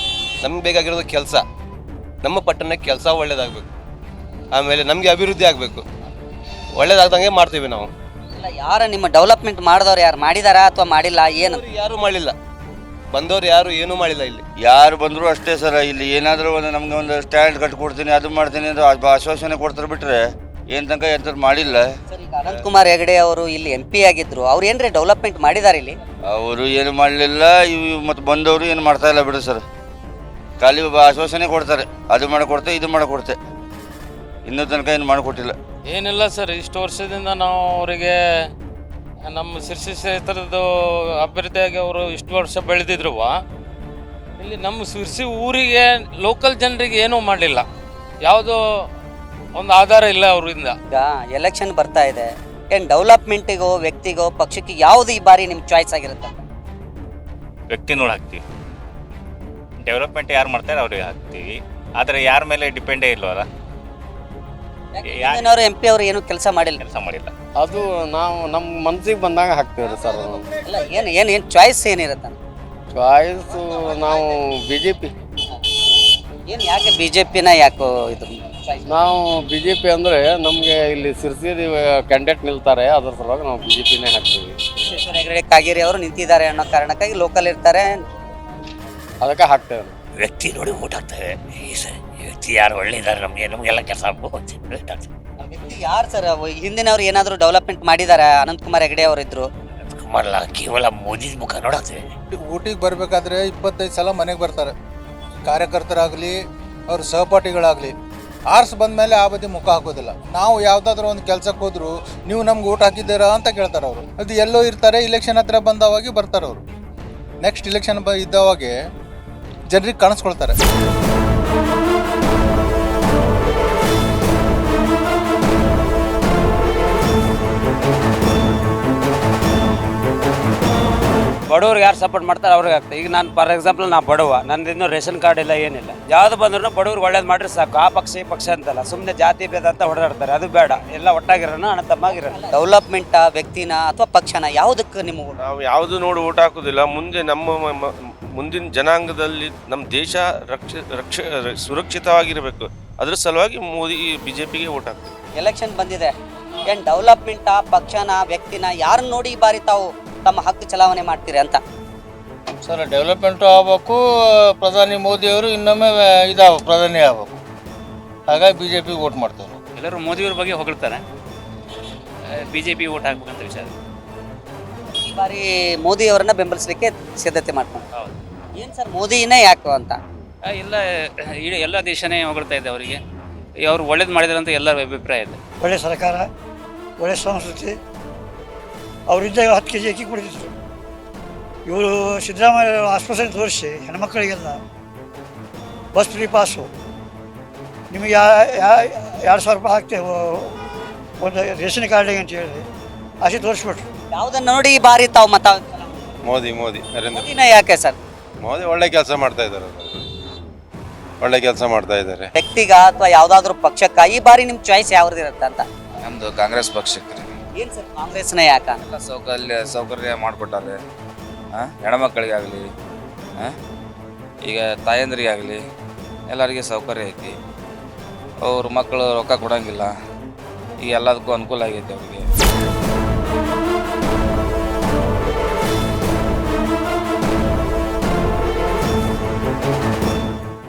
Speaker 16: ನಮ್ಗೆ ಬೇಕಾಗಿರೋದು ಕೆಲಸ. ನಮ್ಮ ಪಟ್ಟಣಕ್ಕೆ ಕೆಲಸ ಒಳ್ಳೇದಾಗಬೇಕು, ಆಮೇಲೆ ನಮಗೆ ಅಭಿವೃದ್ಧಿ ಆಗಬೇಕು. ಒಳ್ಳೇದಾಗ್ದಂಗೆ ಮಾಡ್ತೀವಿ ನಾವು.
Speaker 1: ಇಲ್ಲ, ಯಾರ ನಿಮ್ಮ ಡೆವಲಪ್ಮೆಂಟ್ ಮಾಡಿದವ್ರು ಯಾರು ಮಾಡಿದಾರಾ ಅಥವಾ ಮಾಡಿಲ್ಲ? ಏನು
Speaker 16: ಯಾರು ಮಾಡಿಲ್ಲ, ಬಂದವ್ರು ಯಾರು ಏನೂ ಮಾಡಿಲ್ಲ. ಇಲ್ಲಿ
Speaker 17: ಯಾರು ಬಂದರೂ ಅಷ್ಟೇ ಸರ್. ಇಲ್ಲಿ ಏನಾದರೂ ಒಂದು ನಮ್ಗೆ ಒಂದು ಸ್ಟ್ಯಾಂಡ್ ಕಟ್ಕೊಡ್ತೀನಿ, ಅದು ಮಾಡ್ತೀನಿ ಅಂತ ಆಶ್ವಾಸನೆ ಕೊಡ್ತಾರೆ ಬಿಟ್ರೆ ಏನು ತನಕ ಎಂಥದ್ದು ಮಾಡಿಲ್ಲ.
Speaker 1: ಸರ್, ಈಗ ಅನಂತಕುಮಾರ್ ಹೆಗಡೆ ಅವರು ಇಲ್ಲಿ MP ಆಗಿದ್ರು, ಅವ್ರು ಏನ್ರಿ ಡೆವಲಪ್ಮೆಂಟ್ ಮಾಡಿದಾರೆ ಇಲ್ಲಿ?
Speaker 17: ಅವರು ಏನು ಮಾಡಲಿಲ್ಲ, ಇವು ಮತ್ತು ಬಂದವರು ಏನು ಮಾಡ್ತಾ ಇಲ್ಲ ಬಿಡು ಸರ್. ಖಾಲಿ ಆಶ್ವಾಸನೆ ಕೊಡ್ತಾರೆ, ಅದು ಮಾಡಿಕೊಡ್ತೆ, ಇದು ಮಾಡಿಕೊಡ್ತೆ, ಇನ್ನೂ ತನಕ ಏನು ಮಾಡಿಕೊಟ್ಟಿಲ್ಲ.
Speaker 8: ಏನಿಲ್ಲ ಸರ್, ಇಷ್ಟು ವರ್ಷದಿಂದ ನಾವು ಅವರಿಗೆ ನಮ್ಮ ಸಿರ್ಸಿ ಕ್ಷೇತ್ರದ ಅಭ್ಯರ್ಥಿಯಾಗಿ ಅವರು ಇಷ್ಟು ವರ್ಷ ಬೆಳೆದಿದ್ರು. ಇಲ್ಲಿ ನಮ್ಮ ಸಿರ್ಸಿ ಊರಿಗೆ ಲೋಕಲ್ ಜನರಿಗೆ ಏನೂ ಮಾಡಲಿಲ್ಲ, ಯಾವುದೋ ಒಂದು ಆಧಾರ ಇಲ್ಲ ಅವರಿಂದ.
Speaker 1: ಈಗ ಎಲೆಕ್ಷನ್ ಬರ್ತಾ ಇದೆ, ಏನು ಡೆವಲಪ್ಮೆಂಟಿಗೋ, ವ್ಯಕ್ತಿಗೋ, ಪಕ್ಷಕ್ಕೆ ಯಾವುದು ಈ ಬಾರಿ ನಿಮ್ಮ ಚಾಯ್ಸ್ ಆಗಿರುತ್ತೆ?
Speaker 18: ವ್ಯಕ್ತಿ ನೋಡಿ ಹಾಕ್ತೀವಿ. ಡೆವಲಪ್ಮೆಂಟ್ ಯಾರು ಮಾಡ್ತಾರೆ ಅವ್ರಿಗೆ ಹಾಕ್ತೀವಿ, ಆದರೆ ಯಾರ ಮೇಲೆ ಡಿಪೆಂಡೇ ಇಲ್ವಲ್ಲ.
Speaker 1: ಅವರು MP ಅವರು ಏನು ಕೆಲಸ ಮಾಡಿಲ್ಲ.
Speaker 2: ಅದು ನಾವು ನಮ್ಮ ಮನಸ್ಸಿಗೆ ಬಂದಾಗ ಹಾಕ್ತೀವಿ ಸರ್.
Speaker 1: ಅಲ್ಲ, ಏನು ಚಾಯ್ಸ್ ಏನಿರುತ್ತೆ?
Speaker 2: ಚಾಯ್ಸು ನಾವು BJP.
Speaker 1: ಏನು ಯಾಕೆ BJPನ ಯಾಕೋ ಇದು?
Speaker 2: ನಾವು BJP ಅಂದರೆ ನಮಗೆ ಇಲ್ಲಿ ಸಿರ್ಸಿ ಕ್ಯಾಂಡಿಡೇಟ್ ನಿಲ್ತಾರೆ, ಅದ್ರ ಸಲುವಾಗಿ ನಾವು BJPನೇ ಹಾಕ್ತೀವಿ.
Speaker 1: ವಿಶ್ವೇಶ್ವರ ಹೆಗಡೆ ಕಾಗೇರಿ ಅವರು ನಿಂತಿದ್ದಾರೆ ಅನ್ನೋ ಕಾರಣಕ್ಕಾಗಿ ಲೋಕಲ್ ಇರ್ತಾರೆ,
Speaker 2: ಅದಕ್ಕೆ ಹಾಕ್ತೇವೆ.
Speaker 18: ವ್ಯಕ್ತಿ ನೋಡಿ ಓಟ್ ಹಾಕ್ತೇವೆ. ಈ ಸರಿ ವ್ಯಕ್ತಿ ಯಾರು ಒಳ್ಳೆಯಿದ್ದಾರೆ ನಮಗೆಲ್ಲ ಕೆಲಸ
Speaker 1: ವ್ಯಕ್ತಿ ಯಾರು ಸರ್? ಹಿಂದಿನವ್ರು ಏನಾದರೂ ಡೆವಲಪ್ಮೆಂಟ್ ಮಾಡಿದ್ದಾರೆ? ಅನಂತಕುಮಾರ್ ಹೆಗಡೆ ಅವರು ಇದ್ರು,
Speaker 18: ಮಾಡಲ್ಲ, ಕೇವಲ ಮೋದಿ ಮುಖ ನೋಡಾಕ್ತೇವೆ.
Speaker 5: ಊಟಿಗೆ ಬರಬೇಕಾದ್ರೆ 25 ಸಲ ಮನೆಗೆ ಬರ್ತಾರೆ, ಕಾರ್ಯಕರ್ತರಾಗಲಿ ಅವ್ರ ಸಹಪಾಠಿಗಳಾಗಲಿ. ಆರ್ಸ್ ಬಂದಮೇಲೆ ಆ ಬದಿ ಮುಖ ಹಾಕೋದಿಲ್ಲ. ನಾವು ಯಾವುದಾದ್ರೂ ಒಂದು ಕೆಲಸಕ್ಕೆ ಹೋದ್ರು ನೀವು ನಮ್ಗೆ ಊಟ ಹಾಕಿದ್ದೀರಾ ಅಂತ ಕೇಳ್ತಾರೆ ಅವರು. ಅದು ಎಲ್ಲೋ ಇರ್ತಾರೆ, ಇಲೆಕ್ಷನ್ ಹತ್ರ ಬಂದವಾಗಿ ಬರ್ತಾರೆ ಅವರು. ನೆಕ್ಸ್ಟ್ ಇಲೆಕ್ಷನ್ ಇದ್ದವಾಗೆ ಜನರಿಗೆ ಕಾಣಿಸ್ಕೊಳ್ತಾರೆ.
Speaker 6: ಬಡವ್ರಿಗೆ ಯಾರು ಸಪೋರ್ಟ್ ಮಾಡ್ತಾರೆ ಅವ್ರಿಗೆ ಆಗ್ತದೆ. ಈಗ ನಾನು ಫಾರ್ ಎಕ್ಸಾಂಪಲ್ ನಾ ಬಡವ, ನಂದಿನ್ನೂ ರೇಷನ್ ಕಾರ್ಡ್ ಇಲ್ಲ, ಏನಿಲ್ಲ. ಯಾವ್ದು ಬಂದ್ರೂ ಬಡವ್ರಿಗೆ ಒಳ್ಳೇದು ಮಾಡ್ರೆ ಸಾಕು. ಆ ಪಕ್ಷ ಈ ಪಕ್ಷ ಅಂತಲ್ಲ, ಸುಮ್ಮನೆ ಜಾತಿ ಭೇದ ಅಂತ ಹೊಡೆದಾಡ್ತಾರೆ, ಅದು ಬೇಡ. ಎಲ್ಲ ಒಟ್ಟಾಗಿರೋಣ, ಅಣ್ಣ ತಮ್ಮಾಗಿರೋಣ.
Speaker 1: ಡೆವಲಪ್ಮೆಂಟ್ ವ್ಯಕ್ತಿನ ಅಥವಾ ಪಕ್ಷನ ಯಾವುದಕ್ಕೆ ನಿಮಗೆ?
Speaker 16: ನಾವು ಯಾವುದು ನೋಡಿ ಓಟ್ ಹಾಕೋದಿಲ್ಲ. ಮುಂದೆ ನಮ್ಮ ಮುಂದಿನ ಜನಾಂಗದಲ್ಲಿ ನಮ್ಮ ದೇಶ ಸುರಕ್ಷಿತವಾಗಿರಬೇಕು. ಅದ್ರ ಸಲುವಾಗಿ ಮೋದಿ BJPಗೆ ಓಟ್ ಹಾಕ್ತೀವಿ.
Speaker 1: ಎಲೆಕ್ಷನ್ ಬಂದಿದೆ, ಏನು ಡೆವಲಪ್ಮೆಂಟ್ ಪಕ್ಷನ ವ್ಯಕ್ತಿನ ಯಾರನ್ನ ನೋಡಿ ಈ ಬಾರಿ ತಾವು ತಮ್ಮ ಹಕ್ಕು ಚಲಾವಣೆ ಮಾಡ್ತೀರಿ ಅಂತ?
Speaker 14: ಸರ್, ಡೆವಲಪ್ಮೆಂಟು ಆಗಬೇಕು, ಪ್ರಧಾನಿ ಮೋದಿಯವರು ಇನ್ನೊಮ್ಮೆ ಪ್ರಧಾನಿ ಆಗಬೇಕು. ಹಾಗಾಗಿ BJPಗೆ ವೋಟ್ ಮಾಡ್ತಾರೆ.
Speaker 18: ಎಲ್ಲರೂ ಮೋದಿಯವ್ರ ಬಗ್ಗೆ ಹೊಗಳ್ತಾರೆ, BJP ಓಟ್ ಹಾಕ್ಬೇಕಂತ ವಿಚಾರ.
Speaker 1: ಈ ಬಾರಿ ಮೋದಿ ಅವರನ್ನ ಬೆಂಬಲಿಸಲಿಕ್ಕೆ ಸಿದ್ಧತೆ ಮಾಡ್ಕೊಂಡು. ಏನು ಸರ್, ಮೋದಿನೇ ಯಾಕೆ ಅಂತ?
Speaker 18: ಇಲ್ಲ, ಇಡೀ ಎಲ್ಲ ದೇಶನೇ ಹೊಗಳ್ತಾ ಇದೆ ಅವರಿಗೆ. ಅವ್ರು ಒಳ್ಳೇದು ಮಾಡಿದಾರೆ ಅಂತ ಎಲ್ಲರ ಅಭಿಪ್ರಾಯ ಇದೆ.
Speaker 2: ಒಳ್ಳೆ ಸರ್ಕಾರ, ಒಳ್ಳೆ ಸಂಸ್ಕೃತಿ. ಅವರಿದ್ದಾಗ 10 kg ಅಕ್ಕಿ ಕೊಡ್ತಿದ್ರು. ಇವರು ಸಿದ್ದರಾಮಯ್ಯ ಆಸ್ಪತ್ರೆ ತೋರಿಸಿ ಹೆಣ್ಮಕ್ಳಿಗೆಲ್ಲ ಬಸ್ ಫ್ರೀ ಪಾಸು, ನಿಮಗೆ 2,000 ರೂಪಾಯಿ ಹಾಕ್ತೇವೆ ಒಂದು ರೇಷನ್ ಕಾರ್ಡಿಗೆ ಅಂತ ಹೇಳಿ ಆಸೆ ತೋರಿಸ್ಬಿಟ್ರು.
Speaker 1: ಯಾವುದನ್ನ ನೋಡಿ ಈ ಬಾರಿ ತಾವು ಮತ?
Speaker 16: ಮೋದಿ ನರೇಂದ್ರ
Speaker 1: ಮೋದಿನೇ ಯಾಕೆ ಸರ್?
Speaker 16: ಮೋದಿ ಒಳ್ಳೆ ಕೆಲಸ ಮಾಡ್ತಾ ಇದ್ದಾರೆ, ಒಳ್ಳೆ ಕೆಲಸ ಮಾಡ್ತಾ ಇದ್ದಾರೆ.
Speaker 1: ವ್ಯಕ್ತಿಗ ಅಥವಾ ಯಾವ್ದಾದ್ರು ಪಕ್ಷಕ್ಕ ಈ ಬಾರಿ ನಿಮ್ ಚಾಯ್ಸ್ ಯಾವ್ದು ಇರುತ್ತೆ ಅಂತ?
Speaker 17: ನಮ್ಮದು ಕಾಂಗ್ರೆಸ್ ಪಕ್ಷಕ್ಕೆ.
Speaker 1: ಏನ್ ಸರ್ ಕಾಂಗ್ರೆಸ್ನ ಯಾಕ?
Speaker 17: ಸೌಕರ್ಯ ಮಾಡಿಕೊಟ್ಟಾರೆ, ಹೆಣ್ಮಕ್ಳಿಗಾಗಲಿ, ಈಗ ತಾಯಂದ್ರಿಗಾಗಲಿ ಎಲ್ಲರಿಗೆ ಸೌಕರ್ಯ ಐತಿ. ಅವ್ರ ಮಕ್ಕಳು ರೊಕ್ಕ ಕೊಡೋಂಗಿಲ್ಲ, ಈಗ ಎಲ್ಲದಕ್ಕೂ ಅನುಕೂಲ ಆಗೈತೆ ಅವ್ರಿಗೆ.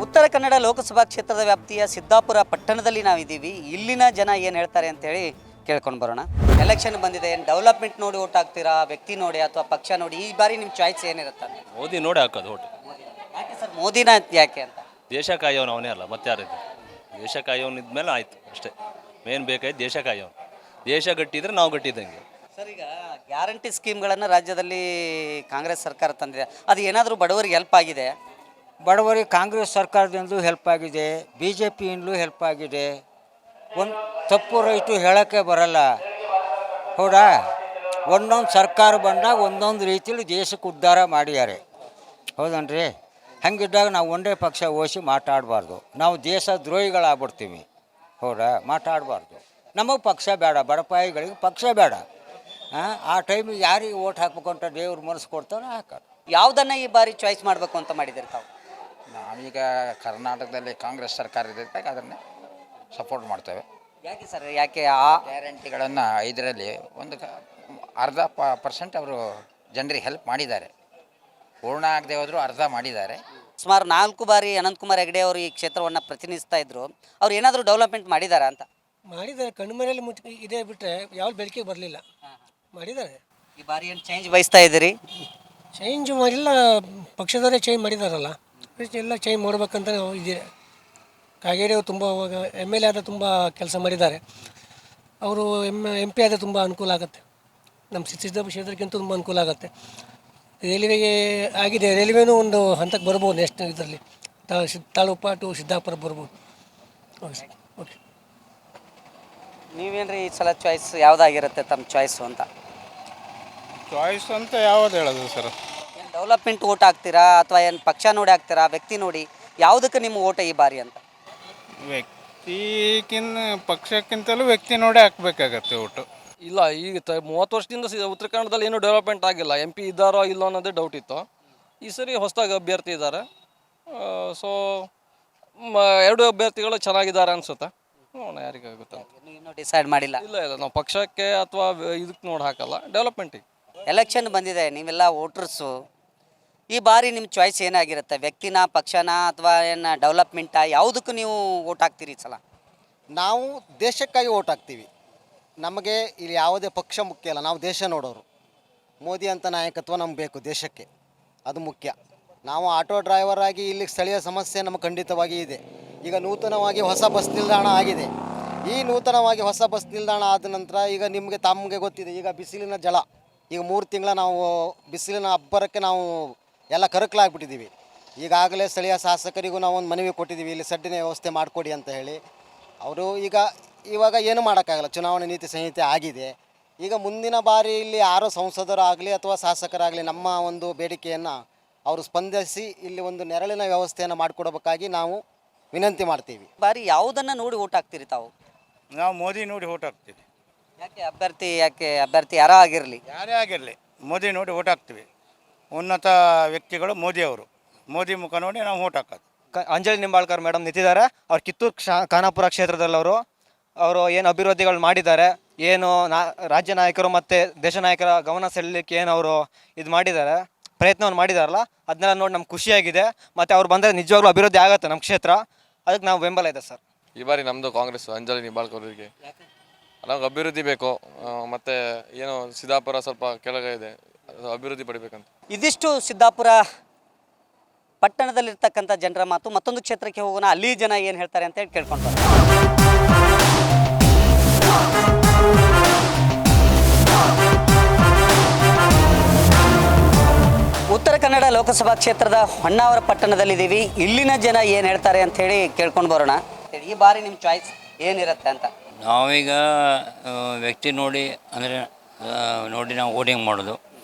Speaker 1: ಉತ್ತರ ಕನ್ನಡ ಲೋಕಸಭಾ ಕ್ಷೇತ್ರದ ವ್ಯಾಪ್ತಿಯ ಸಿದ್ದಾಪುರ ಪಟ್ಟಣದಲ್ಲಿ ನಾವಿದ್ದೀವಿ. ಇಲ್ಲಿನ ಜನ ಏನು ಹೇಳ್ತಾರೆ ಅಂತೇಳಿ ಕೇಳ್ಕೊಂಡು ಬರೋಣ. ಎಲೆಕ್ಷನ್ ಬಂದಿದೆ, ಡೆವಲಪ್ಮೆಂಟ್ ನೋಡಿ ಓಟ್ ಹಾಕ್ತೀರಾ, ವ್ಯಕ್ತಿ ನೋಡಿ ಅಥವಾ ಪಕ್ಷ ನೋಡಿ? ಈ ಬಾರಿ ನಿಮ್ಮ ಚಾಯ್ಸ್ ಏನಿರುತ್ತೆ?
Speaker 8: ಮೋದಿ ನೋಡಿ ಹಾಕೋದು ಓಟ್.
Speaker 1: ಯಾಕೆ ಸರ್ ಮೋದಿನ ಯಾಕೆ ಅಂತ?
Speaker 8: ದೇಶ ಕಾಯೋನು ಅವನೇ ಅಲ್ಲ, ಮತ್ತೆ ಯಾರಿದೆ? ದೇಶ ಕಾಯೋನು ಇದ್ಮೇಲೆ ಆಯ್ತು ಅಷ್ಟೇ. ಮೇನ್ ಬೇಕಾಯ್ತು ದೇಶ ಕಾಯೋನು. ದೇಶ ಗಟ್ಟಿದ್ರೆ ನಾವು ಗಟ್ಟಿದ್ದಂಗೆ.
Speaker 1: ಸರ್, ಈಗ ಗ್ಯಾರಂಟಿ ಸ್ಕೀಮ್ಗಳನ್ನು ರಾಜ್ಯದಲ್ಲಿ ಕಾಂಗ್ರೆಸ್ ಸರ್ಕಾರ ತಂದಿದೆ, ಅದು ಏನಾದರೂ ಬಡವರಿಗೆ ಹೆಲ್ಪ್ ಆಗಿದೆ?
Speaker 6: ಬಡವರಿಗೆ ಕಾಂಗ್ರೆಸ್ ಸರ್ಕಾರದಿಂದಲೂ ಹೆಲ್ಪ್ ಆಗಿದೆ, BJPಯಿಂದಲೂ ಹೆಲ್ಪ್ ಆಗಿದೆ. ಒಂದು ತಪ್ಪು ರೈಟು ಹೇಳೋಕ್ಕೆ ಬರಲ್ಲ, ಹೌದಾ?
Speaker 19: ಒಂದೊಂದು ಸರ್ಕಾರ ಬಂದಾಗ ಒಂದೊಂದು ರೀತಿಯಲ್ಲಿ ದೇಶಕ್ಕೆ ಉದ್ಧಾರ ಮಾಡಿದ್ದಾರೆ, ಹೌದನ್ರಿ? ಹಂಗಿದ್ದಾಗ ನಾವು ಒಂದೇ ಪಕ್ಷ ಓದಿಸಿ ಮಾತಾಡಬಾರ್ದು, ನಾವು ದೇಶ ದ್ರೋಹಿಗಳಾಗ್ಬಿಡ್ತೀವಿ, ಹೌದಾ? ಮಾತಾಡಬಾರ್ದು. ನಮಗೆ ಪಕ್ಷ ಬೇಡ, ಬಡಪಾಯಿಗಳಿಗೆ ಪಕ್ಷ ಬೇಡ. ಆ ಟೈಮಿಗೆ ಯಾರಿಗೆ ಓಟ್ ಹಾಕ್ಬೇಕು ಅಂತ ದೇವ್ರು ಮನಸ್ಸು ಕೊಡ್ತಾರೋ ಹಾಕೋದು.
Speaker 1: ಯಾವುದನ್ನ ಈ ಬಾರಿ ಚಾಯ್ಸ್ ಮಾಡಬೇಕು ಅಂತ ಮಾಡಿದ್ದೀರಿ ತಾವು?
Speaker 20: ನಾವೀಗ ಕರ್ನಾಟಕದಲ್ಲಿ ಕಾಂಗ್ರೆಸ್ ಸರ್ಕಾರ ಇದ್ದಾಗ ಅದನ್ನೇ ಸಪೋರ್ಟ್ ಮಾಡ್ತೇವೆ.
Speaker 1: ಯಾಕೆ ಸರ್, ಯಾಕೆ ಆ
Speaker 20: ಗ್ಯಾರಂಟಿಗಳನ್ನು ಇದರಲ್ಲಿ ಒಂದು ಅರ್ಧ ಪರ್ಸೆಂಟ್ ಅವರು ಜನರಿಗೆ ಹೆಲ್ಪ್ ಮಾಡಿದ್ದಾರೆ, ಪೂರ್ಣ ಆಗದೆ ಹೋದರೂ ಅರ್ಧ ಮಾಡಿದ್ದಾರೆ.
Speaker 1: ಸುಮಾರು 4 ಬಾರಿ ಅನಂತಕುಮಾರ್ ಹೆಗಡೆ ಅವರು ಈ ಕ್ಷೇತ್ರವನ್ನು ಪ್ರತಿನಿಧಿಸ್ತಾ ಇದ್ರು. ಅವ್ರು ಏನಾದರೂ ಡೆವಲಪ್ಮೆಂಟ್ ಮಾಡಿದಾರಾ ಅಂತ?
Speaker 21: ಮಾಡಿದ್ದಾರೆ, ಕಣ್ಮರೆಯಲ್ಲಿ ಇದೇ ಬಿಟ್ಟರೆ ಯಾವ ಬೆಳಕಿಗೆ ಬರಲಿಲ್ಲ, ಮಾಡಿದ್ದಾರೆ.
Speaker 1: ಈ ಬಾರಿ ಏನು ಚೇಂಜ್ ಬಯಸ್ತಾ ಇದ್ದೀರಿ?
Speaker 21: ಚೇಂಜ್ ಮಾಡಿಲ್ಲ, ಪಕ್ಷದವರೇ ಚೇಂಜ್ ಮಾಡಿದಾರಲ್ಲ, ಎಲ್ಲ ಚೇಂಜ್ ಮಾಡ್ಬೇಕಂತ ನಾವು ಇದೆ. ಕಾಗೇರಿ ಅವರು ತುಂಬ MLA ಆದ ತುಂಬ ಕೆಲಸ ಮಾಡಿದ್ದಾರೆ. ಅವರು MP ಆದ ತುಂಬ ಅನುಕೂಲ ಆಗುತ್ತೆ, ನಮ್ಮ ಸಿದ್ದಾಪುರ ಕ್ಷೇತ್ರಕ್ಕಿಂತ ತುಂಬ ಅನುಕೂಲ ಆಗುತ್ತೆ. ರೈಲ್ವೆಗೆ ಆಗಿದೆ, ರೈಲ್ವೆನೂ ಒಂದು ಹಂತಕ್ಕೆ ಬರ್ಬೋದು ನೆಕ್ಸ್ಟ್ ಇದರಲ್ಲಿ, ತಾಲೂಕು ಟು ಸಿದ್ದಾಪುರ ಬರ್ಬೋದು. ಓಕೆ,
Speaker 1: ನೀವೇನ್ರಿ ಈ ಸಲ ಚಾಯ್ಸ್ ಯಾವುದಾಗಿರುತ್ತೆ ತಮ್ಮ ಚಾಯ್ಸು ಅಂತ?
Speaker 3: ಚಾಯ್ಸ್ ಅಂತ ಯಾವ್ದು ಹೇಳೋದು ಸರ್?
Speaker 1: ಏನು ಡೆವಲಪ್ಮೆಂಟ್ ಓಟ್ ಹಾಕ್ತೀರಾ ಅಥವಾ ಏನು ಪಕ್ಷ ನೋಡಿ ಹಾಕ್ತೀರಾ, ವ್ಯಕ್ತಿ ನೋಡಿ? ಯಾವುದಕ್ಕೆ ನಿಮ್ಮ ಓಟ ಈ ಬಾರಿ ಅಂತ?
Speaker 3: ಪಕ್ಷಕ್ಕಿಂತಲೂ ವ್ಯಕ್ತಿ ನೋಡಿ ಹಾಕ್ಬೇಕಾಗತ್ತೆ ಓಟು.
Speaker 22: ಇಲ್ಲ, ಈಗ 30 ವರ್ಷದಿಂದ ಉತ್ತರ ಕನ್ನಡದಲ್ಲಿ ಏನೂ ಡೆವಲಪ್ಮೆಂಟ್ ಆಗಿಲ್ಲ. MP ಇದ್ದಾರೋ ಇಲ್ಲೋ ಅನ್ನೋದೇ ಡೌಟ್ ಇತ್ತು. ಈ ಸರಿ ಹೊಸದಾಗಿ ಅಭ್ಯರ್ಥಿ ಇದ್ದಾರೆ, ಸೊ 2 ಅಭ್ಯರ್ಥಿಗಳು ಚೆನ್ನಾಗಿದ್ದಾರೆ ಅನ್ಸುತ್ತೆ. ನೋಡೋಣ ಯಾರಿಗಾಗುತ್ತೆ ಅಂತ.
Speaker 1: ಇನ್ನೂ ಡಿಸೈಡ್ ಮಾಡಿಲ್ಲ?
Speaker 22: ಇಲ್ಲ, ನಾವು ಪಕ್ಷಕ್ಕೆ ಅಥವಾ ಇದಕ್ಕೆ ನೋಡಿ ಹಾಕಲ್ಲ, ಡೆವಲಪ್ಮೆಂಟಿಗೆ.
Speaker 1: ಎಲೆಕ್ಷನ್ ಬಂದಿದೆ, ನೀವೆಲ್ಲ ವೋಟರ್ಸು. ಈ ಬಾರಿ ನಿಮ್ಮ ಚಾಯ್ಸ್ ಏನಾಗಿರುತ್ತೆ? ವ್ಯಕ್ತಿನ, ಪಕ್ಷನ, ಅಥವಾ ಏನು ಡೆವಲಪ್ಮೆಂಟಾ? ಯಾವುದಕ್ಕೂ ನೀವು ಓಟ್ ಹಾಕ್ತೀರಿ ಈ ಸಲ?
Speaker 23: ನಾವು ದೇಶಕ್ಕಾಗಿ ಓಟ್ ಹಾಕ್ತೀವಿ. ನಮಗೆ ಇಲ್ಲಿ ಯಾವುದೇ ಪಕ್ಷ ಮುಖ್ಯ ಅಲ್ಲ, ನಾವು ದೇಶ ನೋಡೋರು. ಮೋದಿ ಅಂತ ನಾಯಕತ್ವ ನಮ್ಗೆ ಬೇಕು ದೇಶಕ್ಕೆ, ಅದು ಮುಖ್ಯ. ನಾವು ಆಟೋ ಡ್ರೈವರ್ ಆಗಿ ಇಲ್ಲಿ ಸ್ಥಳೀಯ ಸಮಸ್ಯೆ ನಮಗೆ ಖಂಡಿತವಾಗಿ ಇದೆ. ಈಗ ನೂತನವಾಗಿ ಹೊಸ ಬಸ್ ನಿಲ್ದಾಣ ಆಗಿದೆ. ಈ ನೂತನವಾಗಿ ಹೊಸ ಬಸ್ ನಿಲ್ದಾಣ ಆದ ನಂತರ ಈಗ ತಮಗೆ ಗೊತ್ತಿದೆ, ಈಗ ಬಿಸಿಲಿನ ಜಳ, ಈಗ 3 ತಿಂಗಳ ನಾವು ಬಿಸಿಲಿನ ಅಬ್ಬರಕ್ಕೆ ನಾವು ಎಲ್ಲ ಕರಕಲಾಗ್ಬಿಟ್ಟಿದ್ದೀವಿ. ಈಗಾಗಲೇ ಸ್ಥಳೀಯ ಶಾಸಕರಿಗೂ ನಾವು ಒಂದು ಮನವಿ ಕೊಟ್ಟಿದ್ದೀವಿ, ಇಲ್ಲಿ ಸಡ್ಡಿನ ವ್ಯವಸ್ಥೆ ಮಾಡಿಕೊಡಿ ಅಂತ ಹೇಳಿ. ಅವರು ಇವಾಗ ಏನು ಮಾಡೋಕ್ಕಾಗಲ್ಲ, ಚುನಾವಣೆ ನೀತಿ ಸಂಹಿತೆ ಆಗಿದೆ. ಈಗ ಮುಂದಿನ ಬಾರಿ ಇಲ್ಲಿ ಯಾರೋ ಸಂಸದರಾಗಲಿ ಅಥವಾ ಶಾಸಕರಾಗಲಿ ನಮ್ಮ ಒಂದು ಬೇಡಿಕೆಯನ್ನು ಅವರು ಸ್ಪಂದಿಸಿ ಇಲ್ಲಿ ಒಂದು ನೆರಳಿನ ವ್ಯವಸ್ಥೆಯನ್ನು ಮಾಡಿಕೊಡಬೇಕಾಗಿ ನಾವು ವಿನಂತಿ ಮಾಡ್ತೀವಿ.
Speaker 1: ಬಾರಿ ಯಾವುದನ್ನು ನೋಡಿ ಓಟ್ ಹಾಕ್ತೀರಿ ತಾವು?
Speaker 24: ನಾವು ಮೋದಿ ನೋಡಿ ಓಟ್ ಹಾಕ್ತೀವಿ.
Speaker 1: ಯಾಕೆ ಅಭ್ಯರ್ಥಿ ಯಾರೋ ಆಗಿರಲಿ,
Speaker 24: ಯಾರೇ ಆಗಿರಲಿ ಮೋದಿ ನೋಡಿ ಓಟ್ ಹಾಕ್ತೀವಿ. ಉನ್ನತ ವ್ಯಕ್ತಿಗಳು ಮೋದಿಯವರು, ಮೋದಿ ಮುಖ ನೋಡಿ ನಾವು ಓಟ್ ಹಾಕೋದು.
Speaker 25: ಅಂಜಲಿ ನಿಂಬಾಳ್ಕರ್ ಮೇಡಮ್ ನಿಂತಿದ್ದಾರೆ. ಅವ್ರು ಕಿತ್ತೂರು ಖಾನಾಪುರ ಕ್ಷೇತ್ರದಲ್ಲವರು ಏನು ಅಭಿವೃದ್ಧಿಗಳು ಮಾಡಿದ್ದಾರೆ, ಏನು ರಾಜ್ಯ ನಾಯಕರು ಮತ್ತು ದೇಶ ನಾಯಕರ ಗಮನ ಸೆಳಲಿಕ್ಕೆ ಏನು ಅವರು ಇದು ಮಾಡಿದ್ದಾರೆ, ಪ್ರಯತ್ನವನ್ನು ಮಾಡಿದಾರಲ್ಲ, ಅದನ್ನೆಲ್ಲ ನೋಡಿ ನಮ್ಗೆ ಖುಷಿಯಾಗಿದೆ. ಮತ್ತು ಅವ್ರು ಬಂದರೆ ನಿಜವಾಗ್ಲೂ ಅಭಿವೃದ್ಧಿ ಆಗುತ್ತೆ ನಮ್ಮ ಕ್ಷೇತ್ರ, ಅದಕ್ಕೆ ನಾವು ಬೆಂಬಲ ಇದೆ ಸರ್.
Speaker 26: ಈ ಬಾರಿ ನಮ್ಮದು ಕಾಂಗ್ರೆಸ್, ಅಂಜಲಿ ನಿಂಬಾಳ್ಕರ್ ಅವರಿಗೆ. ನಮ್ಗೆ ಅಭಿವೃದ್ಧಿ ಬೇಕು, ಮತ್ತು ಏನು ಸಿದ್ದಾಪುರ ಸ್ವಲ್ಪ ಕೆಳಗೆ ಇದೆ, ಅಭಿವೃದ್ಧಿ ಪಡಿಬೇಕಂತ.
Speaker 1: ಇದಿಷ್ಟು ಸಿದ್ದಾಪುರ ಪಟ್ಟಣದಲ್ಲಿರ್ತಕ್ಕಂಥ ಜನರ ಮಾತು. ಮತ್ತೊಂದು ಕ್ಷೇತ್ರಕ್ಕೆ ಹೋಗೋಣ, ಅಲ್ಲಿ ಜನ ಏನು ಹೇಳ್ತಾರೆ ಅಂತ ಹೇಳಿ ಕೇಳ್ಕೊಂಡು ಉತ್ತರ ಕನ್ನಡ ಲೋಕಸಭಾ ಕ್ಷೇತ್ರದ ಹೊನ್ನಾವರ ಪಟ್ಟಣದಲ್ಲಿದ್ದೀವಿ. ಇಲ್ಲಿನ ಜನ ಏನು ಹೇಳ್ತಾರೆ ಅಂತ ಹೇಳಿ ಕೇಳ್ಕೊಂಡು ಬರೋಣ. ಈ ಬಾರಿ ನಿಮ್ಮ ಚಾಯ್ಸ್ ಏನಿರುತ್ತೆ ಅಂತ?
Speaker 15: ನಾವೀಗ ವ್ಯಕ್ತಿ ನೋಡಿ ಅಂದರೆ ನೋಡಿ ನಾವು ವೋಟಿಂಗ್ ಮಾಡೋದು.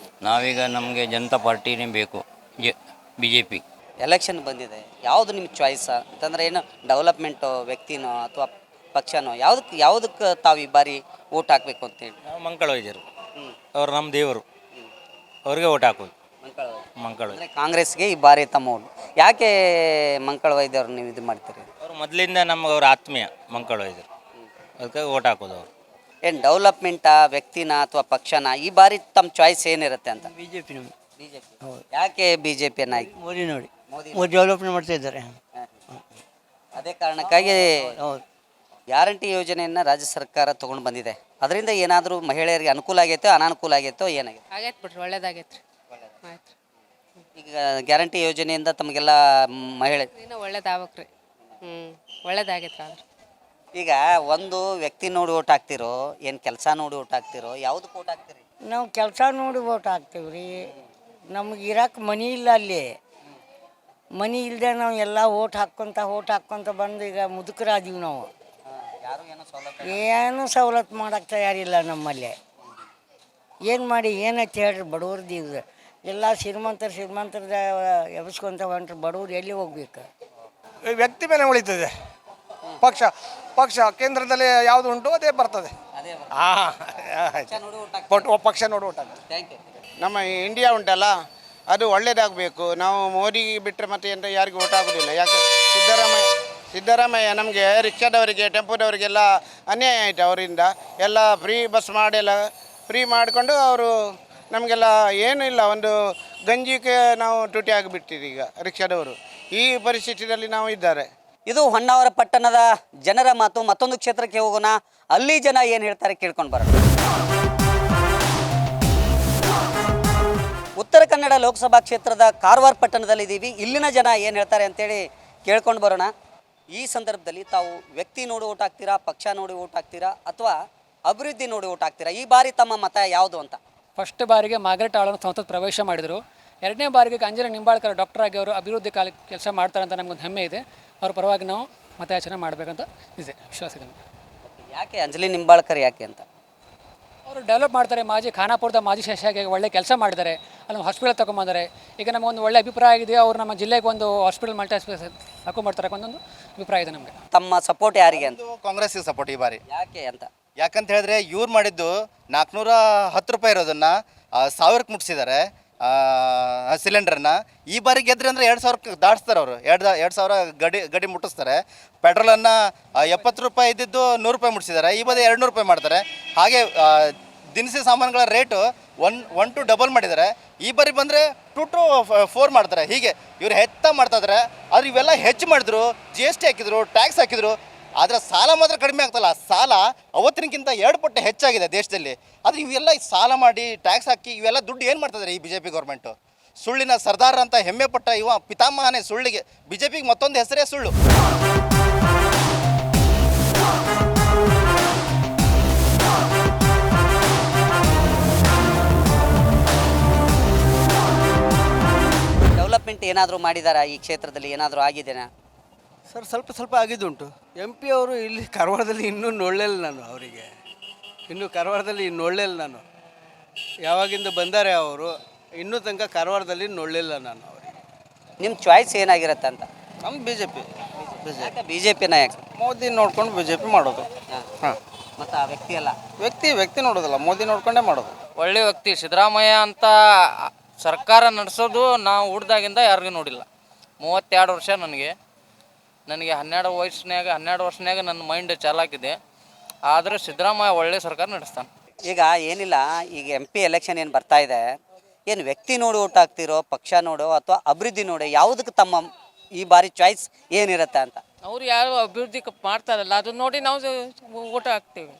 Speaker 15: ನಾವೀಗ ನಮಗೆ ಜನತಾ ಪಾರ್ಟಿನೇ ಬೇಕು, BJP.
Speaker 1: ಎಲೆಕ್ಷನ್ ಬಂದಿದೆ, ಯಾವುದು ನಿಮ್ಮ ಚಾಯ್ಸ್ ಅಂತಂದರೆ ಏನು ಡೆವಲಪ್ಮೆಂಟು, ವ್ಯಕ್ತಿನೋ ಅಥವಾ ಪಕ್ಷನೋ, ಯಾವುದಕ್ಕೆ ತಾವು ಈ ಬಾರಿ ಓಟ್ ಹಾಕಬೇಕು ಅಂತೇಳಿ?
Speaker 25: ನಾವು ಮಂಕಳ ವೈದ್ಯರು, ಅವ್ರು ನಮ್ಮ ದೇವರು, ಅವ್ರಿಗೆ ಓಟ್ ಹಾಕೋದು. ಮಂಕಳ
Speaker 1: ಕಾಂಗ್ರೆಸ್ಗೆ ಈ ಬಾರಿ ತಮ್ಮ ಓಟ್. ಯಾಕೆ ಮಂಕಳ ವೈದ್ಯರು ನೀವು ಇದು ಮಾಡ್ತೀರಿ?
Speaker 25: ಅವರು ಮೊದಲಿಂದ ನಮಗೆ ಅವ್ರ ಆತ್ಮೀಯ ಮಂಕಳ ವೈದ್ಯರು, ಅದಕ್ಕೆ ಓಟ್ ಹಾಕೋದು ಅವರು.
Speaker 1: ಏನು ಡೆವಲಪ್ಮೆಂಟಾ, ವ್ಯಕ್ತಿನ ಅಥವಾ ಪಕ್ಷನ? ಈ ಬಾರಿ ತಮ್ಮ ಚಾಯ್ಸ್ ಏನಿರುತ್ತೆ ಅಂತ?
Speaker 21: BJP.
Speaker 1: ಯಾಕೆ BJPಯನ್ನು ಆಯ್ಕೆ?
Speaker 21: ಮೋದಿ ನೋಡಿ, ಮೋದಿ ಡೆವಲಪ್ಮೆಂಟ್ ಮಾಡ್ತಾ ಇದ್ದಾರೆ.
Speaker 1: ಅದೇ ಕಾರಣಕ್ಕಾಗಿ ಗ್ಯಾರಂಟಿ ಯೋಜನೆಯನ್ನು ರಾಜ್ಯ ಸರ್ಕಾರ ತೊಗೊಂಡು ಬಂದಿದೆ. ಅದರಿಂದ ಏನಾದರೂ ಮಹಿಳೆಯರಿಗೆ ಅನುಕೂಲ ಆಗೈತೋ ಅನಾನುಕೂಲ ಆಗೈತೋ ಏನಾಗಿದೆ?
Speaker 11: ಆಗೈತೆ ಬಿಡ್ರಿ, ಒಳ್ಳೇದಾಗೈತೆ ರೀ. ಆಯ್ತು,
Speaker 1: ಈಗ ಗ್ಯಾರಂಟಿ ಯೋಜನೆಯಿಂದ ತಮಗೆಲ್ಲ ಮಹಿಳೆ
Speaker 11: ಇನ್ನೂ ಒಳ್ಳೇದಾಗ್ಬೇಕ್ರಿ. ಒಳ್ಳೇದಾಗೈತೆ. ಆದ್ರೆ
Speaker 1: ಈಗ ಒಂದು ವ್ಯಕ್ತಿ ನೋಡಿ ಓಟ್ ಹಾಕ್ತಿರೋ, ಏನು ಕೆಲಸ ನೋಡಿ ಓಟ್ ಹಾಕ್ತಿರೋ, ಯಾವುದಕ್ಕೆ ಓಟ್ ಹಾಕ್ತೀರಿ?
Speaker 21: ನಾವು ಕೆಲಸ ನೋಡಿ ಓಟ್ ಹಾಕ್ತೀವಿ ರೀ. ನಮ್ಗೆ ಇರಕ್ಕೆ ಮನಿ ಇಲ್ಲ, ಅಲ್ಲಿ ಮನಿ ಇಲ್ಲದೆ ನಾವು ಎಲ್ಲ ಓಟ್ ಹಾಕ್ಕೊಂತ ಬಂದು ಈಗ ಮುದುಕರಾದೀವಿ ನಾವು. ಏನು ಸವಲತ್ತು ಮಾಡೋಕ್ಕೆ ತಯಾರಿಲ್ಲ ನಮ್ಮಲ್ಲಿ.
Speaker 4: ಏನು ಮಾಡಿ ಏನಂತ ಹೇಳ್ರಿ ಬಡವ್ರದ್ದು ಇದು ಎಲ್ಲ ಶ್ರೀಮಂತರದ ಎಬ್ಸ್ಕೊಂತ ಹೊಂಟ್ರೆ ಬಡವ್ರು ಎಲ್ಲಿ ಹೋಗ್ಬೇಕು?
Speaker 7: ವ್ಯಕ್ತಿ ಮೇಲೆ ಉಳಿತದೆ. ಪಕ್ಷ ಕೇಂದ್ರದಲ್ಲಿ ಯಾವುದು ಉಂಟು ಅದೇ ಬರ್ತದೆ. ಪಕ್ಷ ನೋಡಿ ಊಟ.
Speaker 24: ನಮ್ಮ ಇಂಡಿಯಾ ಉಂಟಲ್ಲ ಅದು ಒಳ್ಳೇದಾಗಬೇಕು. ನಾವು ಮೋದಿಗೆ ಬಿಟ್ಟರೆ ಮತ್ತೆ ಎಂತ ಯಾರಿಗೂ ಓಟ್ ಆಗೋದಿಲ್ಲ. ಯಾಕೆ ಸಿದ್ದರಾಮಯ್ಯ ನಮಗೆ ರಿಕ್ಷಾದವರಿಗೆ ಟೆಂಪೋದವರಿಗೆಲ್ಲ ಅನ್ಯಾಯ ಆಯಿತು. ಅವರಿಂದ ಎಲ್ಲ ಫ್ರೀ ಬಸ್ ಮಾಡಿಲ್ಲ, ಫ್ರೀ ಮಾಡಿಕೊಂಡು ಅವರು ನಮಗೆಲ್ಲ ಏನೂ ಇಲ್ಲ, ಒಂದು ಗಂಜಿಗೆ ನಾವು ತುಟಿ ಆಗಿಬಿಟ್ಟಿದ್ದೀವಿ ಈಗ ರಿಕ್ಷಾದವರು. ಈ ಪರಿಸ್ಥಿತಿಯಲ್ಲಿ ನಾವು ಇದ್ದಾರೆ.
Speaker 1: ಇದು ಹೊನ್ನಾವರ ಪಟ್ಟಣದ ಜನರ ಮಾತು. ಮತ್ತೊಂದು ಕ್ಷೇತ್ರಕ್ಕೆ ಹೋಗೋಣ, ಅಲ್ಲಿ ಜನ ಏನು ಹೇಳ್ತಾರೆ ಕೇಳ್ಕೊಂಡು ಬರೋಣ. ಉತ್ತರ ಕನ್ನಡ ಲೋಕಸಭಾ ಕ್ಷೇತ್ರದ ಕಾರವಾರ ಪಟ್ಟಣದಲ್ಲಿದ್ದೀವಿ. ಇಲ್ಲಿನ ಜನ ಏನು ಹೇಳ್ತಾರೆ ಅಂತೇಳಿ ಕೇಳ್ಕೊಂಡು ಬರೋಣ. ಈ ಸಂದರ್ಭದಲ್ಲಿ ತಾವು ವ್ಯಕ್ತಿ ನೋಡಿ ಓಟ್ ಹಾಕ್ತೀರಾ, ಪಕ್ಷ ನೋಡಿ ಓಟ್ ಹಾಕ್ತೀರಾ, ಅಥವಾ ಅಭಿವೃದ್ಧಿ ನೋಡಿ ಓಟ್ ಹಾಕ್ತೀರಾ? ಈ ಬಾರಿ ತಮ್ಮ ಮತ ಯಾವುದು ಅಂತ?
Speaker 9: ಫಸ್ಟ್ ಬಾರಿಗೆ ಮಾರ್ಗರೆಟ್ ಆಳ್ವ ಸಂಸತ್ ಪ್ರವೇಶ ಮಾಡಿದರು. ಎರಡನೇ ಬಾರಿಗೆ ಅಂಜಲಿ ನಿಂಬಾಳ್ಕರ್ ಡಾಕ್ಟರ್ ಆಗಿ ಅವರು ಅಭಿವೃದ್ಧಿ ಕೆಲಸ ಮಾಡ್ತಾರೆ ಅಂತ ನಮಗೊಂದು ಹೆಮ್ಮೆ ಇದೆ. ಅವ್ರ ಪರವಾಗಿ ನಾವು ಮತಯಾಚನೆ ಮಾಡಬೇಕಂತ ಇದೆ, ವಿಶ್ವಾಸ ಇದೆ.
Speaker 1: ಯಾಕೆ ಅಂಜಲಿ ನಿಂಬಾಳ್ಕರ್ ಯಾಕೆ ಅಂತ?
Speaker 9: ಅವರು ಡೆವಲಪ್ ಮಾಡ್ತಾರೆ. ಖಾನಾಪುರದ ಮಾಜಿ ಶಾಸಕರಾಗಿ ಒಳ್ಳೆ ಕೆಲಸ ಮಾಡಿದ್ದಾರೆ. ಅಲ್ಲಿ ಹಾಸ್ಪಿಟಲ್ ತೊಗೊಂಬಂದರೆ ಈಗ ನಮಗೊಂದು ಒಳ್ಳೆ ಅಭಿಪ್ರಾಯ ಆಗಿದೆ. ಅವರು ನಮ್ಮ ಜಿಲ್ಲೆಗೆ ಒಂದು ಹಾಸ್ಪಿಟಲ್ ಹಾಕೊಂಡ್ಬರ್ತಾರೆ ಒಂದೊಂದು ಅಭಿಪ್ರಾಯ ಇದೆ ನಮಗೆ.
Speaker 1: ತಮ್ಮ ಸಪೋರ್ಟ್ ಯಾರಿಗೆ ಅಂತ?
Speaker 10: ಕಾಂಗ್ರೆಸ್ಗೆ ಸಪೋರ್ಟ್ ಈ ಬಾರಿ.
Speaker 1: ಯಾಕೆ ಅಂತ?
Speaker 10: ಯಾಕಂತ ಹೇಳಿದ್ರೆ ಇವ್ರು ಮಾಡಿದ್ದು 410 ರೂಪಾಯಿ ಇರೋದನ್ನು 1000ಕ್ಕೆ ಮುಟ್ಟಿಸಿದ್ದಾರೆ ಸಿಲಿಂಡರ್ನ. ಈ ಬಾರಿ ಗೆದ್ರೆ ಅಂದರೆ 2000ಕ್ಕೆ ದಾಟಿಸ್ತಾರೆ ಅವರು. 2000 ಗಡಿ ಮುಟ್ಟಿಸ್ತಾರೆ. ಪೆಟ್ರೋಲನ್ನು 70 ರೂಪಾಯಿ ಇದ್ದಿದ್ದು 100 ರೂಪಾಯಿ ಮುಟ್ಟಿಸಿದ್ದಾರೆ. ಈ ಬಾರಿ 200 ರೂಪಾಯಿ ಮಾಡ್ತಾರೆ. ಹಾಗೆ ದಿನಸಿ ಸಾಮಾನುಗಳ ರೇಟು 1 to ಡಬಲ್ ಮಾಡಿದ್ದಾರೆ. ಈ ಬಾರಿ ಬಂದರೆ 2 to 4 ಮಾಡ್ತಾರೆ. ಹೀಗೆ ಇವರು ಮಾಡ್ತಾ ಇದ್ದಾರೆ. ಆದರೆ ಇವೆಲ್ಲ ಹೆಚ್ಚು ಮಾಡಿದ್ರು, GST ಹಾಕಿದ್ರು, ಟ್ಯಾಕ್ಸ್ ಹಾಕಿದ್ರು. ಆದರೆ ಸಾಲ ಮಾತ್ರ ಕಡಿಮೆ ಆಗ್ತಲ್ಲ. ಸಾಲ ಅವತ್ತಿನಕ್ಕಿಂತ 2 ಪಟ್ಟು ಹೆಚ್ಚಾಗಿದೆ ದೇಶದಲ್ಲಿ. ಆದರೆ ಇವೆಲ್ಲ ಸಾಲ ಮಾಡಿ ಟ್ಯಾಕ್ಸ್ ಹಾಕಿ ಇವೆಲ್ಲ ದುಡ್ಡು ಏನು ಮಾಡ್ತಿದ್ದಾರೆ ಈ BJP ಗೌರ್ಮೆಂಟು? ಸುಳ್ಳಿನ ಸರ್ದಾರ ಅಂತ ಹೆಮ್ಮೆ ಪಟ್ಟ ಇವ ಪಿತಾಮಹನೇ ಸುಳ್ಳಿಗೆ. BJPಗೆ ಮತ್ತೊಂದು ಹೆಸರೇ ಸುಳ್ಳು.
Speaker 1: ಡೆವಲಪ್ಮೆಂಟ್ ಏನಾದರೂ ಮಾಡಿದಾರಾ ಈ ಕ್ಷೇತ್ರದಲ್ಲಿ? ಏನಾದರೂ ಆಗಿದೆನಾ
Speaker 12: ಸರ್? ಸ್ವಲ್ಪ ಆಗಿದ್ದುಂಟು. MP ಅವರು ಇಲ್ಲಿ ಕಾರವಾರದಲ್ಲಿ ಇನ್ನೂ ನೋಡಲಿಲ್ಲ ನಾನು ಅವರಿಗೆ. ಕಾರವಾರದಲ್ಲಿ ನೋಡಲಿಲ್ಲ ನಾನು. ಯಾವಾಗಿಂದ ಬಂದಾರೆ ಅವರು, ಇನ್ನೂ ತನಕ ಕಾರವಾರದಲ್ಲಿ ನೋಡಲಿಲ್ಲ ನಾನು ಅವರಿಗೆ.
Speaker 1: ನಿಮ್ಮ ಚಾಯ್ಸ್ ಏನಾಗಿರುತ್ತೆ ಅಂತ?
Speaker 12: ನಮ್ಮ BJP.
Speaker 1: BJP ನಾಯಕ
Speaker 12: ಮೋದಿ ನೋಡ್ಕೊಂಡು BJP ಮಾಡೋದು. ಹಾಂ,
Speaker 1: ಮತ್ತು ಆ ವ್ಯಕ್ತಿ ಅಲ್ಲ,
Speaker 12: ವ್ಯಕ್ತಿ ನೋಡೋದಲ್ಲ, ಮೋದಿ ನೋಡ್ಕೊಂಡೇ ಮಾಡೋದು.
Speaker 6: ಒಳ್ಳೆ ವ್ಯಕ್ತಿ ಸಿದ್ದರಾಮಯ್ಯ ಅಂತ ಸರ್ಕಾರ ನಡೆಸೋದು ನಾವು ಹುಡ್ದಾಗಿಂದ ಯಾರಿಗೂ ನೋಡಿಲ್ಲ. 32 ವರ್ಷ ನನಗೆ 12 ವರ್ಷನ್ಯಾಗ ನನ್ನ ಮೈಂಡ್ ಚಾಲಾಕಿದೆ. ಆದರೆ ಸಿದ್ದರಾಮಯ್ಯ ಒಳ್ಳೆ ಸರ್ಕಾರ ನಡೆಸ್ತಾನೆ.
Speaker 1: ಈಗ ಏನಿಲ್ಲ, ಈಗ MP ಎಲೆಕ್ಷನ್ ಏನು ಬರ್ತಾ ಇದೆ, ಏನು ವ್ಯಕ್ತಿ ನೋಡಿ ಓಟ್ ಹಾಕ್ತಿರೋ, ಪಕ್ಷ ನೋಡೋ ಅಥವಾ ಅಭಿವೃದ್ಧಿ ನೋಡಿ, ಯಾವುದಕ್ಕೆ ತಮ್ಮ ಈ ಬಾರಿ ಚಾಯ್ಸ್ ಏನಿರುತ್ತೆ ಅಂತ?
Speaker 6: ಅವ್ರು ಯಾರು ಅಭಿವೃದ್ಧಿ ಮಾಡ್ತಾರಲ್ಲ ಅದು ನೋಡಿ ನಾವು ಓಟ್ ಹಾಕ್ತೀವಿ.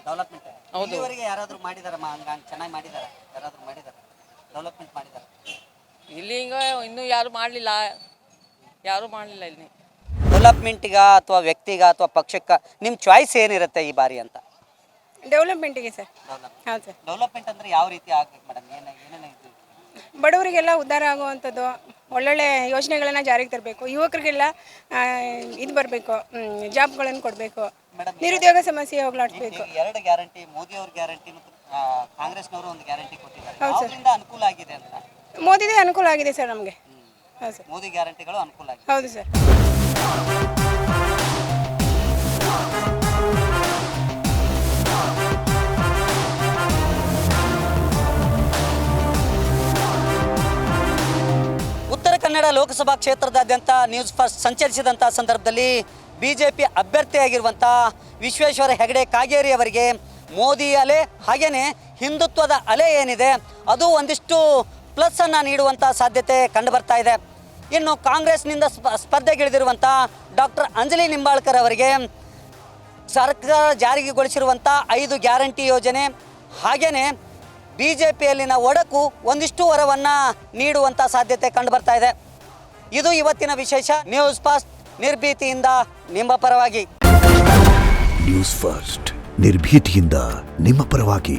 Speaker 1: ಡೆವಲಪ್ಮೆಂಟ್
Speaker 6: ಹೌದು.
Speaker 1: ಯಾರಾದರೂ ಮಾಡಿದಾರಮ್ಮ? ಹಂಗೆ ಚೆನ್ನಾಗಿ ಮಾಡಿದ್ದಾರೆ? ಯಾರಾದರೂ ಮಾಡಿದ್ದಾರೆ ಡೆವಲಪ್ಮೆಂಟ್ ಮಾಡಿದ್ದಾರೆ?
Speaker 6: ಇಲ್ಲಿ ಈಗ ಇನ್ನೂ ಯಾರು ಮಾಡಲಿಲ್ಲ ಇಲ್ಲಿ.
Speaker 1: ಡೆವಲಪ್ಮೆಂಟಿಗ ಅಥವಾ ವ್ಯಕ್ತಿಗ ಅಥವಾ ಪಕ್ಷಕ್ಕೆ ನಿಮ್ಮ ಚಾಯ್ಸ್ ಏನಿರುತ್ತೆ ಈ ಬಾರಿ ಅಂತ?
Speaker 13: ಡೆವಲಪ್ಮೆಂಟಿಗೆ ಸರ್. ಹೌದು ಸರ್.
Speaker 1: ಡೆವಲಪ್ಮೆಂಟ್ ಅಂದರೆ ಯಾವ ರೀತಿ ಆಗ್ಬೇಕು ಮೇಡಮ್? ಏನೇನು ಇದು?
Speaker 13: ಬಡವರಿಗೆಲ್ಲ ಉದ್ಧಾರ ಆಗುವಂಥದ್ದು ಒಳ್ಳೊಳ್ಳೆ ಯೋಜನೆಗಳನ್ನು ಜಾರಿಗೆ ತರಬೇಕು. ಯುವಕರಿಗೆಲ್ಲ ಇದು ಬರಬೇಕು, ಜಾಬ್ಗಳನ್ನು ಕೊಡಬೇಕು. ನಿರುದ್ಯೋಗ ಸಮಸ್ಯೆ ಹೋಗ್ಲಾಡಿಸ್ಬೇಕು.
Speaker 1: 2 ಗ್ಯಾರಂಟಿ, ಮೋದಿ ಅವ್ರ ಗ್ಯಾರಂಟಿ ಮತ್ತು ಕಾಂಗ್ರೆಸ್ನವರು ಒಂದು ಗ್ಯಾರಂಟಿ ಕೊಟ್ಟಿದ್ದಾರೆ.
Speaker 13: ಹೌದು ಸರ್.
Speaker 1: ಅದರಿಂದ ಅನುಕೂಲ ಆಗಿದೆ ಅಂತ?
Speaker 13: ಮೋದಿದೇ ಅನುಕೂಲ ಆಗಿದೆ ಸರ್ ನಮಗೆ. ಹೌದು ಸರ್.
Speaker 1: ಮೋದಿ ಗ್ಯಾರಂಟಿಗಳು ಅನುಕೂಲ ಆಗಿದೆ.
Speaker 13: ಹೌದು sir.
Speaker 1: Uttara Kannada Lok Sabha ಕ್ಷೇತ್ರದಾದ್ಯಂತ news first ಸಂಚರಿಸಿದಂಥ ಸಂದರ್ಭದಲ್ಲಿ BJP ಅಭ್ಯರ್ಥಿಯಾಗಿರುವಂಥ ವಿಶ್ವೇಶ್ವರ ಹೆಗಡೆ ಕಾಗೇರಿ ಅವರಿಗೆ ಮೋದಿ ಅಲೆ ಹಾಗೆಯೇ ಹಿಂದುತ್ವದ ಅಲೆ ಏನಿದೆ ಅದು ಒಂದಿಷ್ಟು ಪ್ಲಸ್ಸನ್ನು ನೀಡುವಂಥ ಸಾಧ್ಯತೆ ಕಂಡುಬರ್ತಾ ಇದೆ. ಇನ್ನು ಕಾಂಗ್ರೆಸ್ನಿಂದ ಸ್ಪರ್ಧೆಗಿಳಿದಿರುವಂಥ ಡಾಕ್ಟರ್ ಅಂಜಲಿ ನಿಂಬಾಳ್ಕರ್ ಅವರಿಗೆ ಸರ್ಕಾರ ಜಾರಿಗೆಗೊಳಿಸಿರುವಂಥ 5 ಗ್ಯಾರಂಟಿ ಯೋಜನೆ ಹಾಗೆಯೇ BJPಯಲ್ಲಿನ ಒಡಕು ಒಂದಿಷ್ಟು ವರವನ್ನು ನೀಡುವಂಥ ಸಾಧ್ಯತೆ ಕಂಡುಬರ್ತಾ ಇದೆ. ಇದು ಇವತ್ತಿನ ವಿಶೇಷ. ನ್ಯೂಸ್ ಫಸ್ಟ್ ನಿರ್ಭೀತಿಯಿಂದ ನಿಮ್ಮ ಪರವಾಗಿ.
Speaker 27: ನ್ಯೂಸ್ ಫಸ್ಟ್ ನಿರ್ಭೀತಿಯಿಂದ ನಿಮ್ಮ ಪರವಾಗಿ.